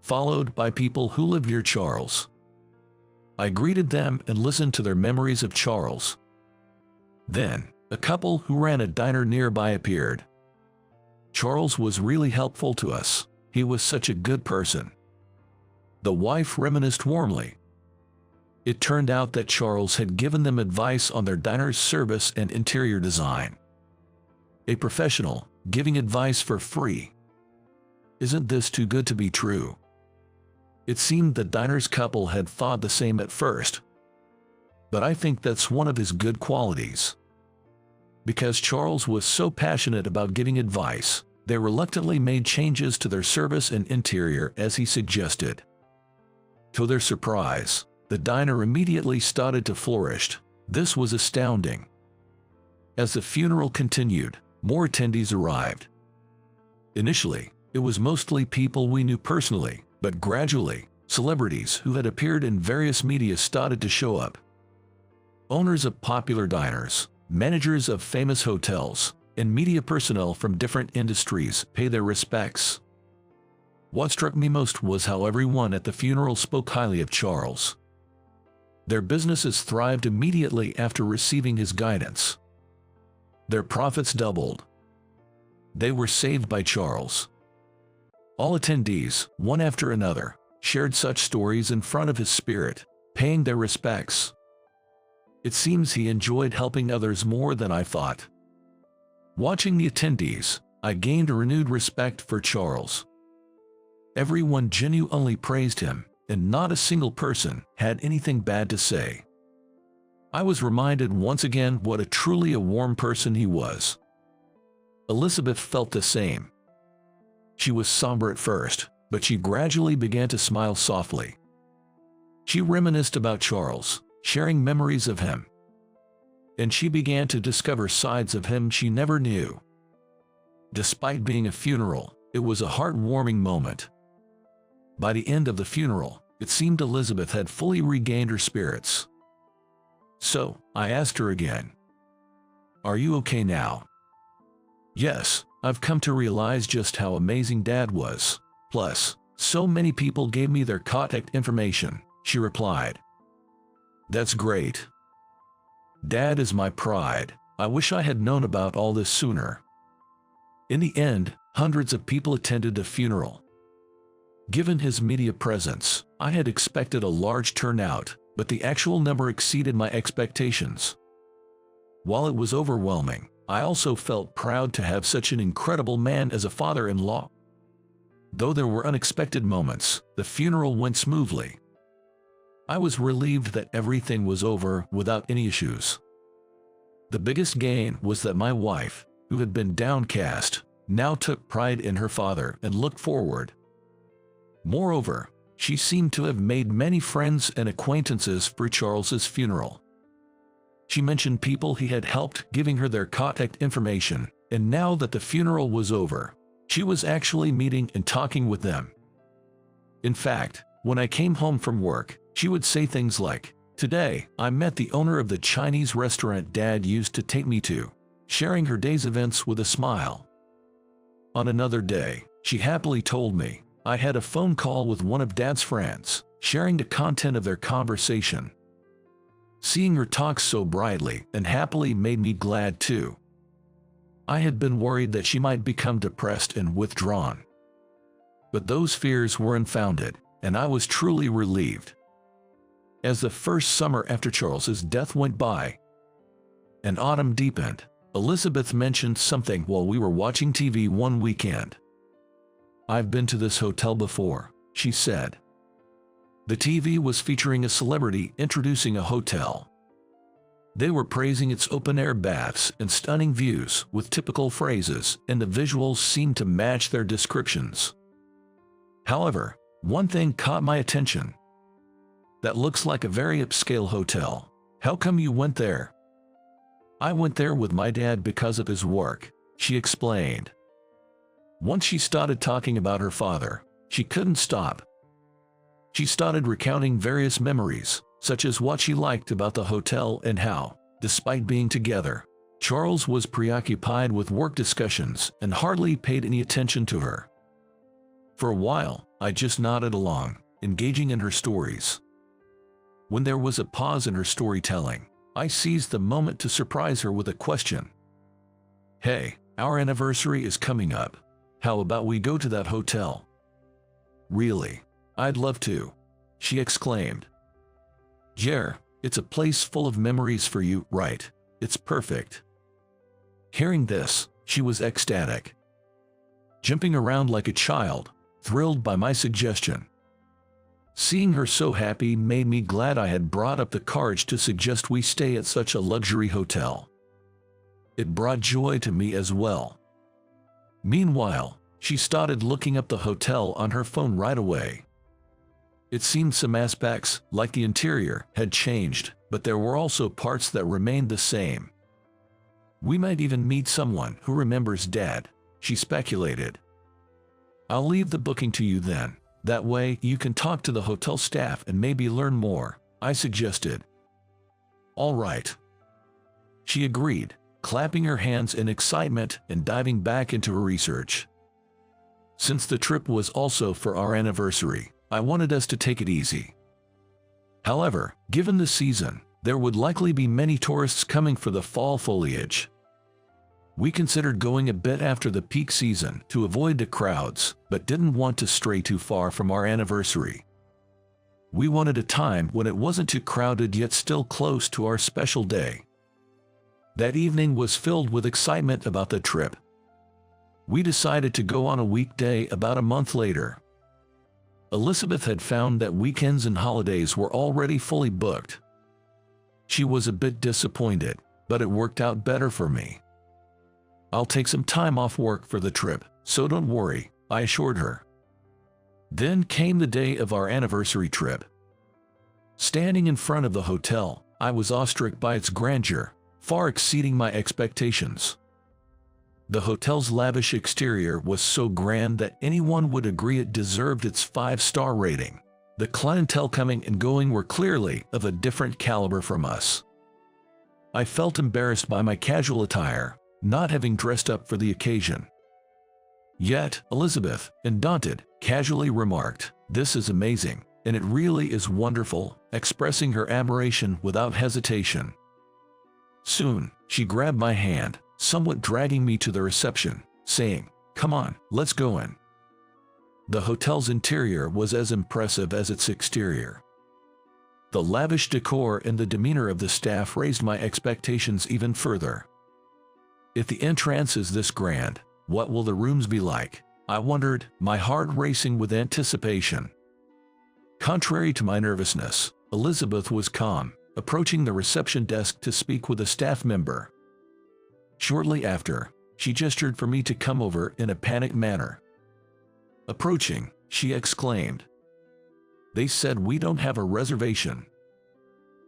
followed by people who lived near Charles. I greeted them and listened to their memories of Charles. Then, a couple who ran a diner nearby appeared. Charles was really helpful to us. He was such a good person. The wife reminisced warmly. It turned out that Charles had given them advice on their diner's service and interior design. A professional giving advice for free. Isn't this too good to be true? It seemed the diner's couple had thought the same at first. But I think that's one of his good qualities. Because Charles was so passionate about giving advice, they reluctantly made changes to their service and interior as he suggested. To their surprise, the diner immediately started to flourish. This was astounding. As the funeral continued, more attendees arrived. Initially, it was mostly people we knew personally, but gradually, celebrities who had appeared in various media started to show up. Owners of popular diners, managers of famous hotels, and media personnel from different industries paid their respects. What struck me most was how everyone at the funeral spoke highly of Charles. Their businesses thrived immediately after receiving his guidance. Their profits doubled. They were saved by Charles. All attendees, one after another, shared such stories in front of his spirit, paying their respects. It seems he enjoyed helping others more than I thought. Watching the attendees, I gained a renewed respect for Charles. Everyone genuinely praised him, and not a single person had anything bad to say. I was reminded once again what a truly warm person he was. Elizabeth felt the same. She was somber at first, but she gradually began to smile softly. She reminisced about Charles, sharing memories of him. And she began to discover sides of him she never knew. Despite being a funeral, it was a heartwarming moment. By the end of the funeral, it seemed Elizabeth had fully regained her spirits. So, I asked her again, "Are you okay now?" "Yes, I've come to realize just how amazing Dad was. Plus, so many people gave me their contact information," she replied. "That's great. Dad is my pride. I wish I had known about all this sooner." In the end, hundreds of people attended the funeral. Given his media presence, I had expected a large turnout, but the actual number exceeded my expectations. While it was overwhelming, I also felt proud to have such an incredible man as a father-in-law. Though there were unexpected moments, the funeral went smoothly. I was relieved that everything was over without any issues. The biggest gain was that my wife, who had been downcast, now took pride in her father and looked forward. Moreover, she seemed to have made many friends and acquaintances for Charles's funeral. She mentioned people he had helped, giving her their contact information, and now that the funeral was over, she was actually meeting and talking with them. In fact, when I came home from work, she would say things like, "Today, I met the owner of the Chinese restaurant Dad used to take me to," sharing her day's events with a smile. On another day, she happily told me, "I had a phone call with one of Dad's friends," sharing the content of their conversation. Seeing her talk so brightly and happily made me glad too. I had been worried that she might become depressed and withdrawn. But those fears were unfounded, and I was truly relieved. As the first summer after Charles's death went by, and autumn deepened, Elizabeth mentioned something while we were watching TV one weekend. "I've been to this hotel before," she said. The TV was featuring a celebrity introducing a hotel. They were praising its open-air baths and stunning views with typical phrases, and the visuals seemed to match their descriptions. However, one thing caught my attention. "That looks like a very upscale hotel. How come you went there?" "I went there with my dad because of his work," she explained. Once she started talking about her father, she couldn't stop. She started recounting various memories, such as what she liked about the hotel and how, despite being together, Charles was preoccupied with work discussions and hardly paid any attention to her. For a while, I just nodded along, engaging in her stories. When there was a pause in her storytelling, I seized the moment to surprise her with a question. "Hey, our anniversary is coming up. How about we go to that hotel?" "Really? I'd love to," she exclaimed. "Jer, it's a place full of memories for you, right? It's perfect." Hearing this, she was ecstatic, jumping around like a child, thrilled by my suggestion. Seeing her so happy made me glad I had brought up the courage to suggest we stay at such a luxury hotel. It brought joy to me as well. Meanwhile, she started looking up the hotel on her phone right away. It seemed some aspects, like the interior, had changed, but there were also parts that remained the same. "We might even meet someone who remembers Dad," she speculated. "I'll leave the booking to you then. That way you can talk to the hotel staff and maybe learn more," I suggested. "All right," she agreed, clapping her hands in excitement and diving back into her research. Since the trip was also for our anniversary, I wanted us to take it easy. However, given the season, there would likely be many tourists coming for the fall foliage. We considered going a bit after the peak season to avoid the crowds, but didn't want to stray too far from our anniversary. We wanted a time when it wasn't too crowded yet still close to our special day. That evening was filled with excitement about the trip. We decided to go on a weekday about a month later. Elizabeth had found that weekends and holidays were already fully booked. She was a bit disappointed, but it worked out better for me. "I'll take some time off work for the trip, so don't worry," I assured her. Then came the day of our anniversary trip. Standing in front of the hotel, I was awestruck by its grandeur, far exceeding my expectations. The hotel's lavish exterior was so grand that anyone would agree it deserved its 5-star rating. The clientele coming and going were clearly of a different caliber from us. I felt embarrassed by my casual attire, not having dressed up for the occasion. Yet, Elizabeth, undaunted, casually remarked, "This is amazing, and it really is wonderful," expressing her admiration without hesitation. Soon, she grabbed my hand, somewhat dragging me to the reception, saying, "Come on, let's go in." The hotel's interior was as impressive as its exterior. The lavish decor and the demeanor of the staff raised my expectations even further. If the entrance is this grand, what will the rooms be like? I wondered, my heart racing with anticipation. Contrary to my nervousness, Elizabeth was calm, approaching the reception desk to speak with a staff member. Shortly after, she gestured for me to come over in a panicked manner. Approaching, she exclaimed, "They said we don't have a reservation."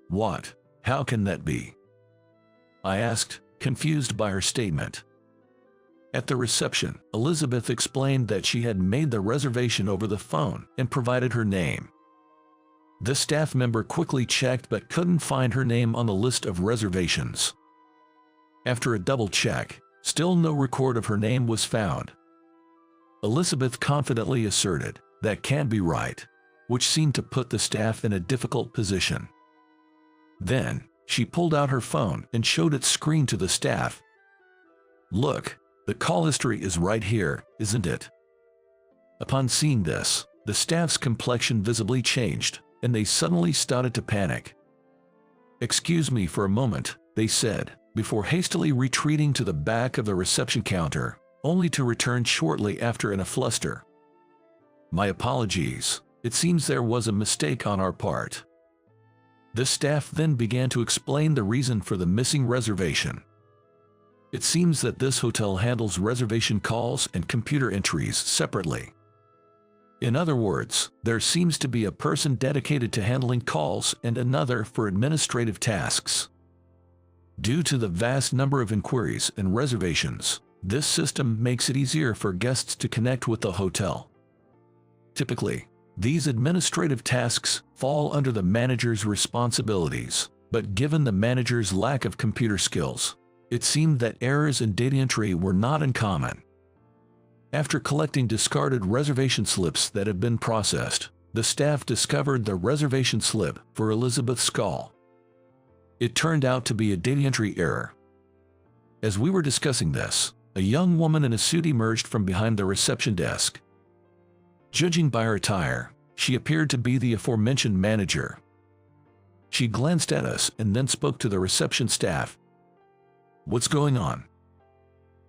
"What? How can that be?" I asked, confused by her statement. At the reception, Elizabeth explained that she had made the reservation over the phone and provided her name. The staff member quickly checked but couldn't find her name on the list of reservations. After a double check, still no record of her name was found. Elizabeth confidently asserted, "That can't be right," which seemed to put the staff in a difficult position. Then, she pulled out her phone and showed its screen to the staff. "Look, the call history is right here, isn't it?" Upon seeing this, the staff's complexion visibly changed, and they suddenly started to panic. "Excuse me for a moment," they said, before hastily retreating to the back of the reception counter, only to return shortly after in a fluster. My apologies. It seems there was a mistake on our part. The staff then began to explain the reason for the missing reservation. It seems that this hotel handles reservation calls and computer entries separately. In other words, there seems to be a person dedicated to handling calls and another for administrative tasks. Due to the vast number of inquiries and reservations, this system makes it easier for guests to connect with the hotel. Typically, these administrative tasks fall under the manager's responsibilities, but given the manager's lack of computer skills, it seemed that errors in data entry were not uncommon. After collecting discarded reservation slips that have been processed, the staff discovered the reservation slip for Elizabeth's call. It turned out to be a data entry error. As we were discussing this, a young woman in a suit emerged from behind the reception desk. Judging by her attire, she appeared to be the aforementioned manager. She glanced at us and then spoke to the reception staff. "What's going on?"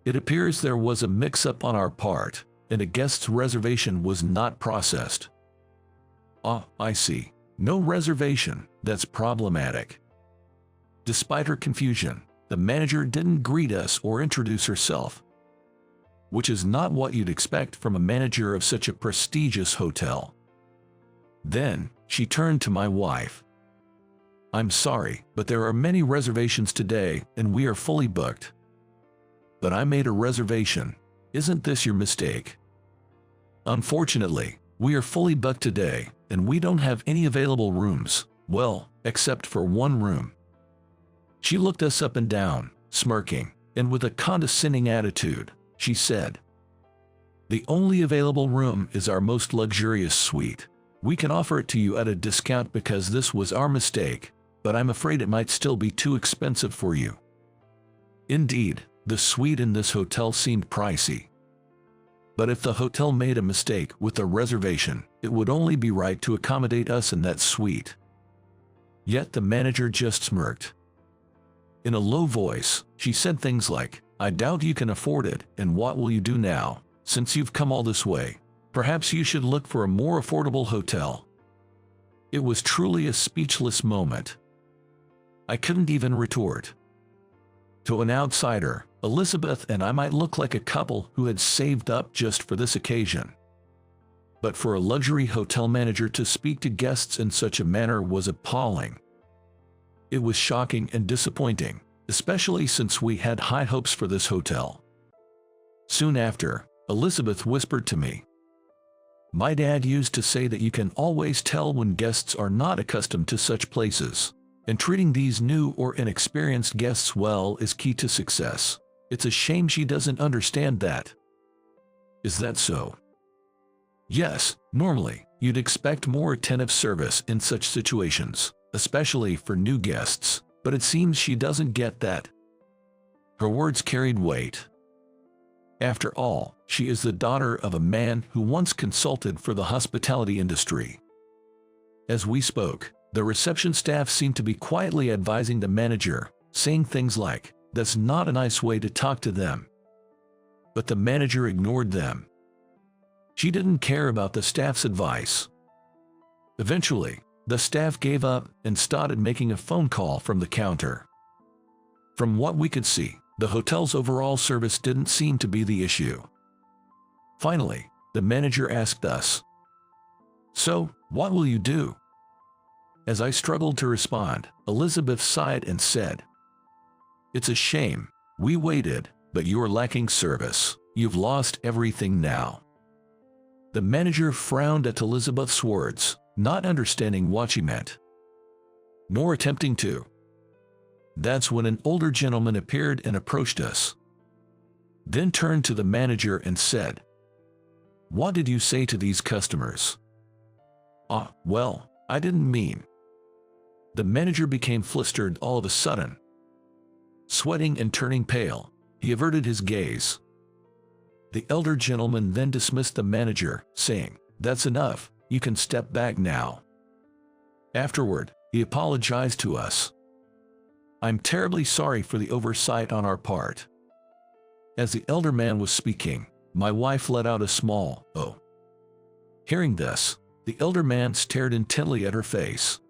"It appears there was a mix-up on our part, and a guest's reservation was not processed." "Ah, I see. No reservation. That's problematic." Despite her confusion, the manager didn't greet us or introduce herself, which is not what you'd expect from a manager of such a prestigious hotel. Then, she turned to my wife. "I'm sorry, but there are many reservations today and we are fully booked." "But I made a reservation. Isn't this your mistake?" "Unfortunately, we are fully booked today and we don't have any available rooms, well, except for one room." She looked us up and down, smirking, and with a condescending attitude, she said, "The only available room is our most luxurious suite. We can offer it to you at a discount because this was our mistake, but I'm afraid it might still be too expensive for you." Indeed, the suite in this hotel seemed pricey. But if the hotel made a mistake with the reservation, it would only be right to accommodate us in that suite. Yet the manager just smirked. In a low voice, she said things like, "I doubt you can afford it, and what will you do now, since you've come all this way? Perhaps you should look for a more affordable hotel." It was truly a speechless moment. I couldn't even retort. To an outsider, Elizabeth and I might look like a couple who had saved up just for this occasion. But for a luxury hotel manager to speak to guests in such a manner was appalling. It was shocking and disappointing, especially since we had high hopes for this hotel. Soon after, Elizabeth whispered to me, "My dad used to say that you can always tell when guests are not accustomed to such places, and treating these new or inexperienced guests well is key to success. It's a shame she doesn't understand that." "Is that so?" "Yes, normally, you'd expect more attentive service in such situations, especially for new guests, but it seems she doesn't get that." Her words carried weight. After all, she is the daughter of a man who once consulted for the hospitality industry. As we spoke, the reception staff seemed to be quietly advising the manager, saying things like, "That's not a nice way to talk to them." But the manager ignored them. She didn't care about the staff's advice. Eventually, the staff gave up and started making a phone call from the counter. From what we could see, the hotel's overall service didn't seem to be the issue. Finally, the manager asked us, "So, what will you do?" As I struggled to respond, Elizabeth sighed and said, "It's a shame. We waited, but you're lacking service. You've lost everything now." The manager frowned at Elizabeth's words, not understanding what she meant, nor attempting to. That's when an older gentleman appeared and approached us. Then turned to the manager and said, "What did you say to these customers?" Well, I didn't mean." The manager became flustered all of a sudden. Sweating and turning pale, he averted his gaze. The elder gentleman then dismissed the manager, saying, "That's enough. You can step back now." Afterward, he apologized to us. "I'm terribly sorry for the oversight on our part." As the elder man was speaking, my wife let out a small "oh." Hearing this, the elder man stared intently at her face.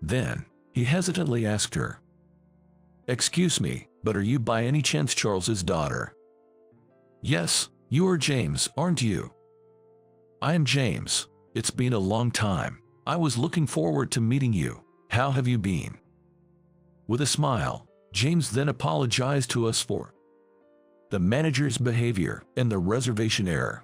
Then, he hesitantly asked her, "Excuse me, but are you by any chance Charles's daughter?" "Yes, you are James, aren't you?" "I am James. It's been a long time. I was looking forward to meeting you. How have you been?" With a smile, James then apologized to us for the manager's behavior and the reservation error.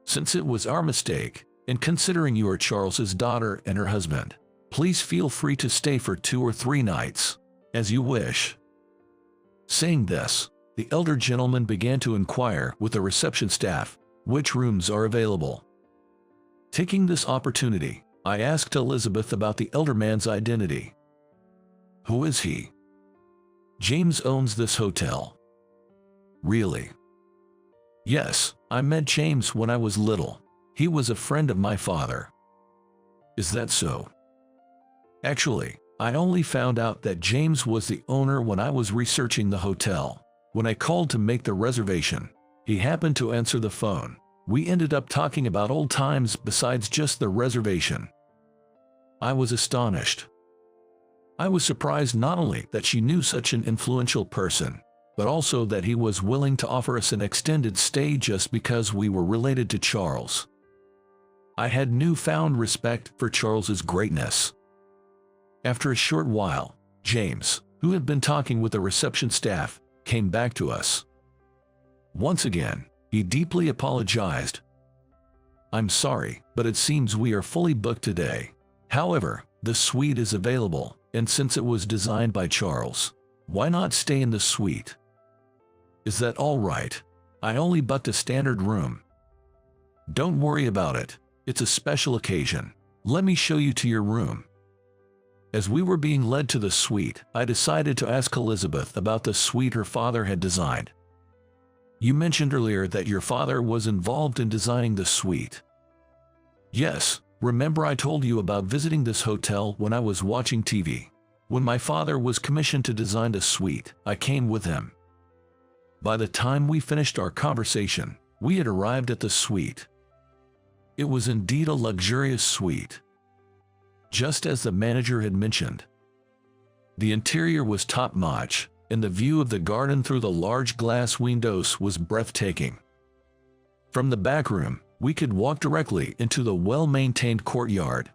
"Since it was our mistake, and considering you are Charles's daughter and her husband, please feel free to stay for 2 or 3 nights, as you wish." Saying this, the elder gentleman began to inquire with the reception staff which rooms are available. Taking this opportunity, I asked Elizabeth about the elder man's identity. "Who is he?" "James owns this hotel." "Really?" "Yes, I met James when I was little. He was a friend of my father." "Is that so?" "Actually, I only found out that James was the owner when I was researching the hotel. When I called to make the reservation, he happened to answer the phone. We ended up talking about old times besides just the reservation." I was astonished. I was surprised not only that she knew such an influential person, but also that he was willing to offer us an extended stay just because we were related to Charles. I had newfound respect for Charles's greatness. After a short while, James, who had been talking with the reception staff, came back to us. Once again, he deeply apologized. "I'm sorry, but it seems we are fully booked today. However, the suite is available, and since it was designed by Charles, why not stay in the suite?" "Is that all right? I only booked a standard room." "Don't worry about it. It's a special occasion. Let me show you to your room." As we were being led to the suite, I decided to ask Elizabeth about the suite her father had designed. "You mentioned earlier that your father was involved in designing the suite." "Yes, remember I told you about visiting this hotel when I was watching TV. When my father was commissioned to design the suite, I came with him." By the time we finished our conversation, we had arrived at the suite. It was indeed a luxurious suite, just as the manager had mentioned. The interior was top-notch, and the view of the garden through the large glass windows was breathtaking. From the back room, we could walk directly into the well-maintained courtyard.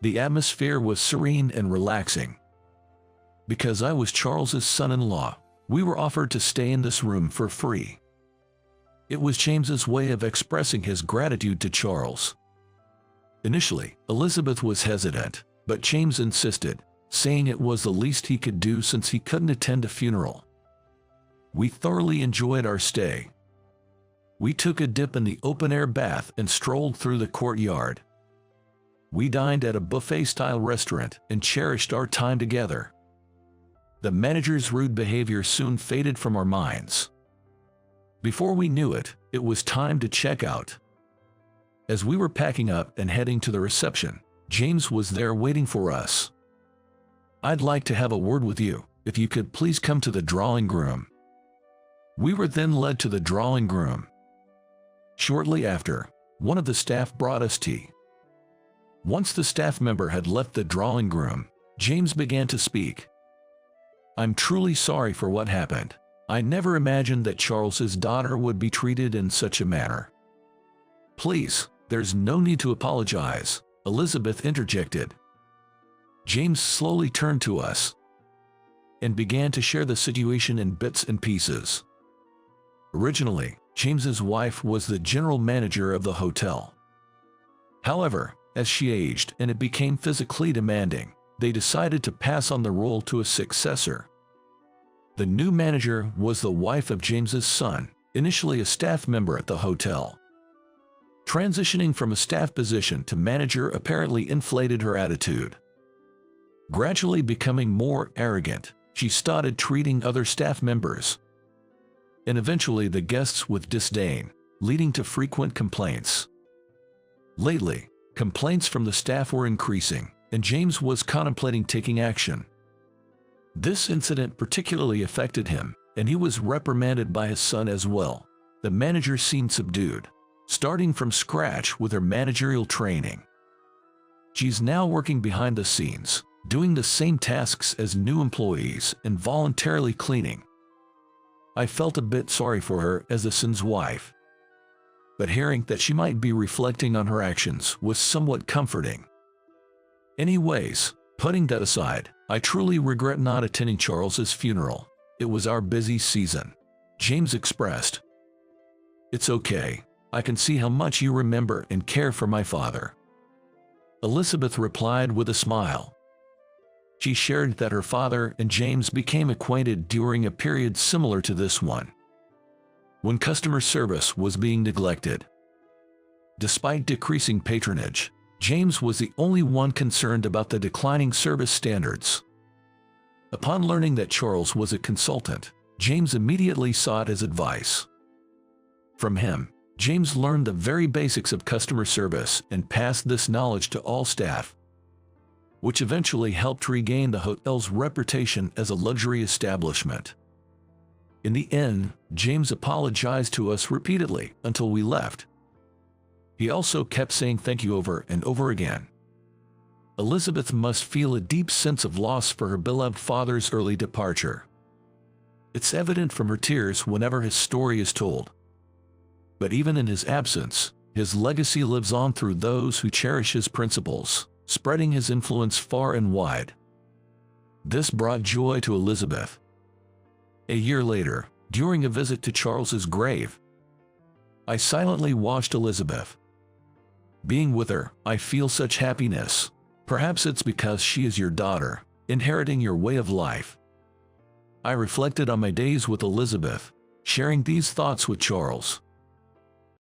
The atmosphere was serene and relaxing. Because I was Charles's son-in-law, we were offered to stay in this room for free. It was James's way of expressing his gratitude to Charles. Initially, Elizabeth was hesitant, but James insisted, saying it was the least he could do since he couldn't attend a funeral. We thoroughly enjoyed our stay. We took a dip in the open-air bath and strolled through the courtyard. We dined at a buffet-style restaurant and cherished our time together. The manager's rude behavior soon faded from our minds. Before we knew it, it was time to check out. As we were packing up and heading to the reception, James was there waiting for us. "I'd like to have a word with you, if you could please come to the drawing room." We were then led to the drawing room. Shortly after, one of the staff brought us tea. Once the staff member had left the drawing room, James began to speak. "I'm truly sorry for what happened. I never imagined that Charles's daughter would be treated in such a manner." "Please, there's no need to apologize," Elizabeth interjected. James slowly turned to us and began to share the situation in bits and pieces. Originally, James's wife was the general manager of the hotel. However, as she aged and it became physically demanding, they decided to pass on the role to a successor. The new manager was the wife of James's son, initially a staff member at the hotel. Transitioning from a staff position to manager apparently inflated her attitude. Gradually becoming more arrogant, she started treating other staff members and eventually the guests with disdain, leading to frequent complaints. Lately, complaints from the staff were increasing, and James was contemplating taking action. This incident particularly affected him, and he was reprimanded by his son as well. The manager seemed subdued, starting from scratch with her managerial training. She's now working behind the scenes, doing the same tasks as new employees and voluntarily cleaning. I felt a bit sorry for her as the son's wife, but hearing that she might be reflecting on her actions was somewhat comforting. Anyways, putting that aside, I truly regret not attending Charles's funeral. It was our busy season. James expressed. It's okay. I can see how much you remember and care for my father. Elizabeth replied with a smile. She shared that her father and James became acquainted during a period similar to this one, when customer service was being neglected. Despite decreasing patronage, James was the only one concerned about the declining service standards. Upon learning that Charles was a consultant, James immediately sought his advice. From him, James learned the very basics of customer service and passed this knowledge to all staff, which eventually helped regain the hotel's reputation as a luxury establishment. In the end, James apologized to us repeatedly until we left. He also kept saying thank you over and over again. Elizabeth must feel a deep sense of loss for her beloved father's early departure. It's evident from her tears whenever his story is told. But even in his absence, his legacy lives on through those who cherish his principles, spreading his influence far and wide. This brought joy to Elizabeth. A year later, during a visit to Charles's grave, I silently watched Elizabeth. Being with her, I feel such happiness. Perhaps it's because she is your daughter, inheriting your way of life. I reflected on my days with Elizabeth, sharing these thoughts with Charles.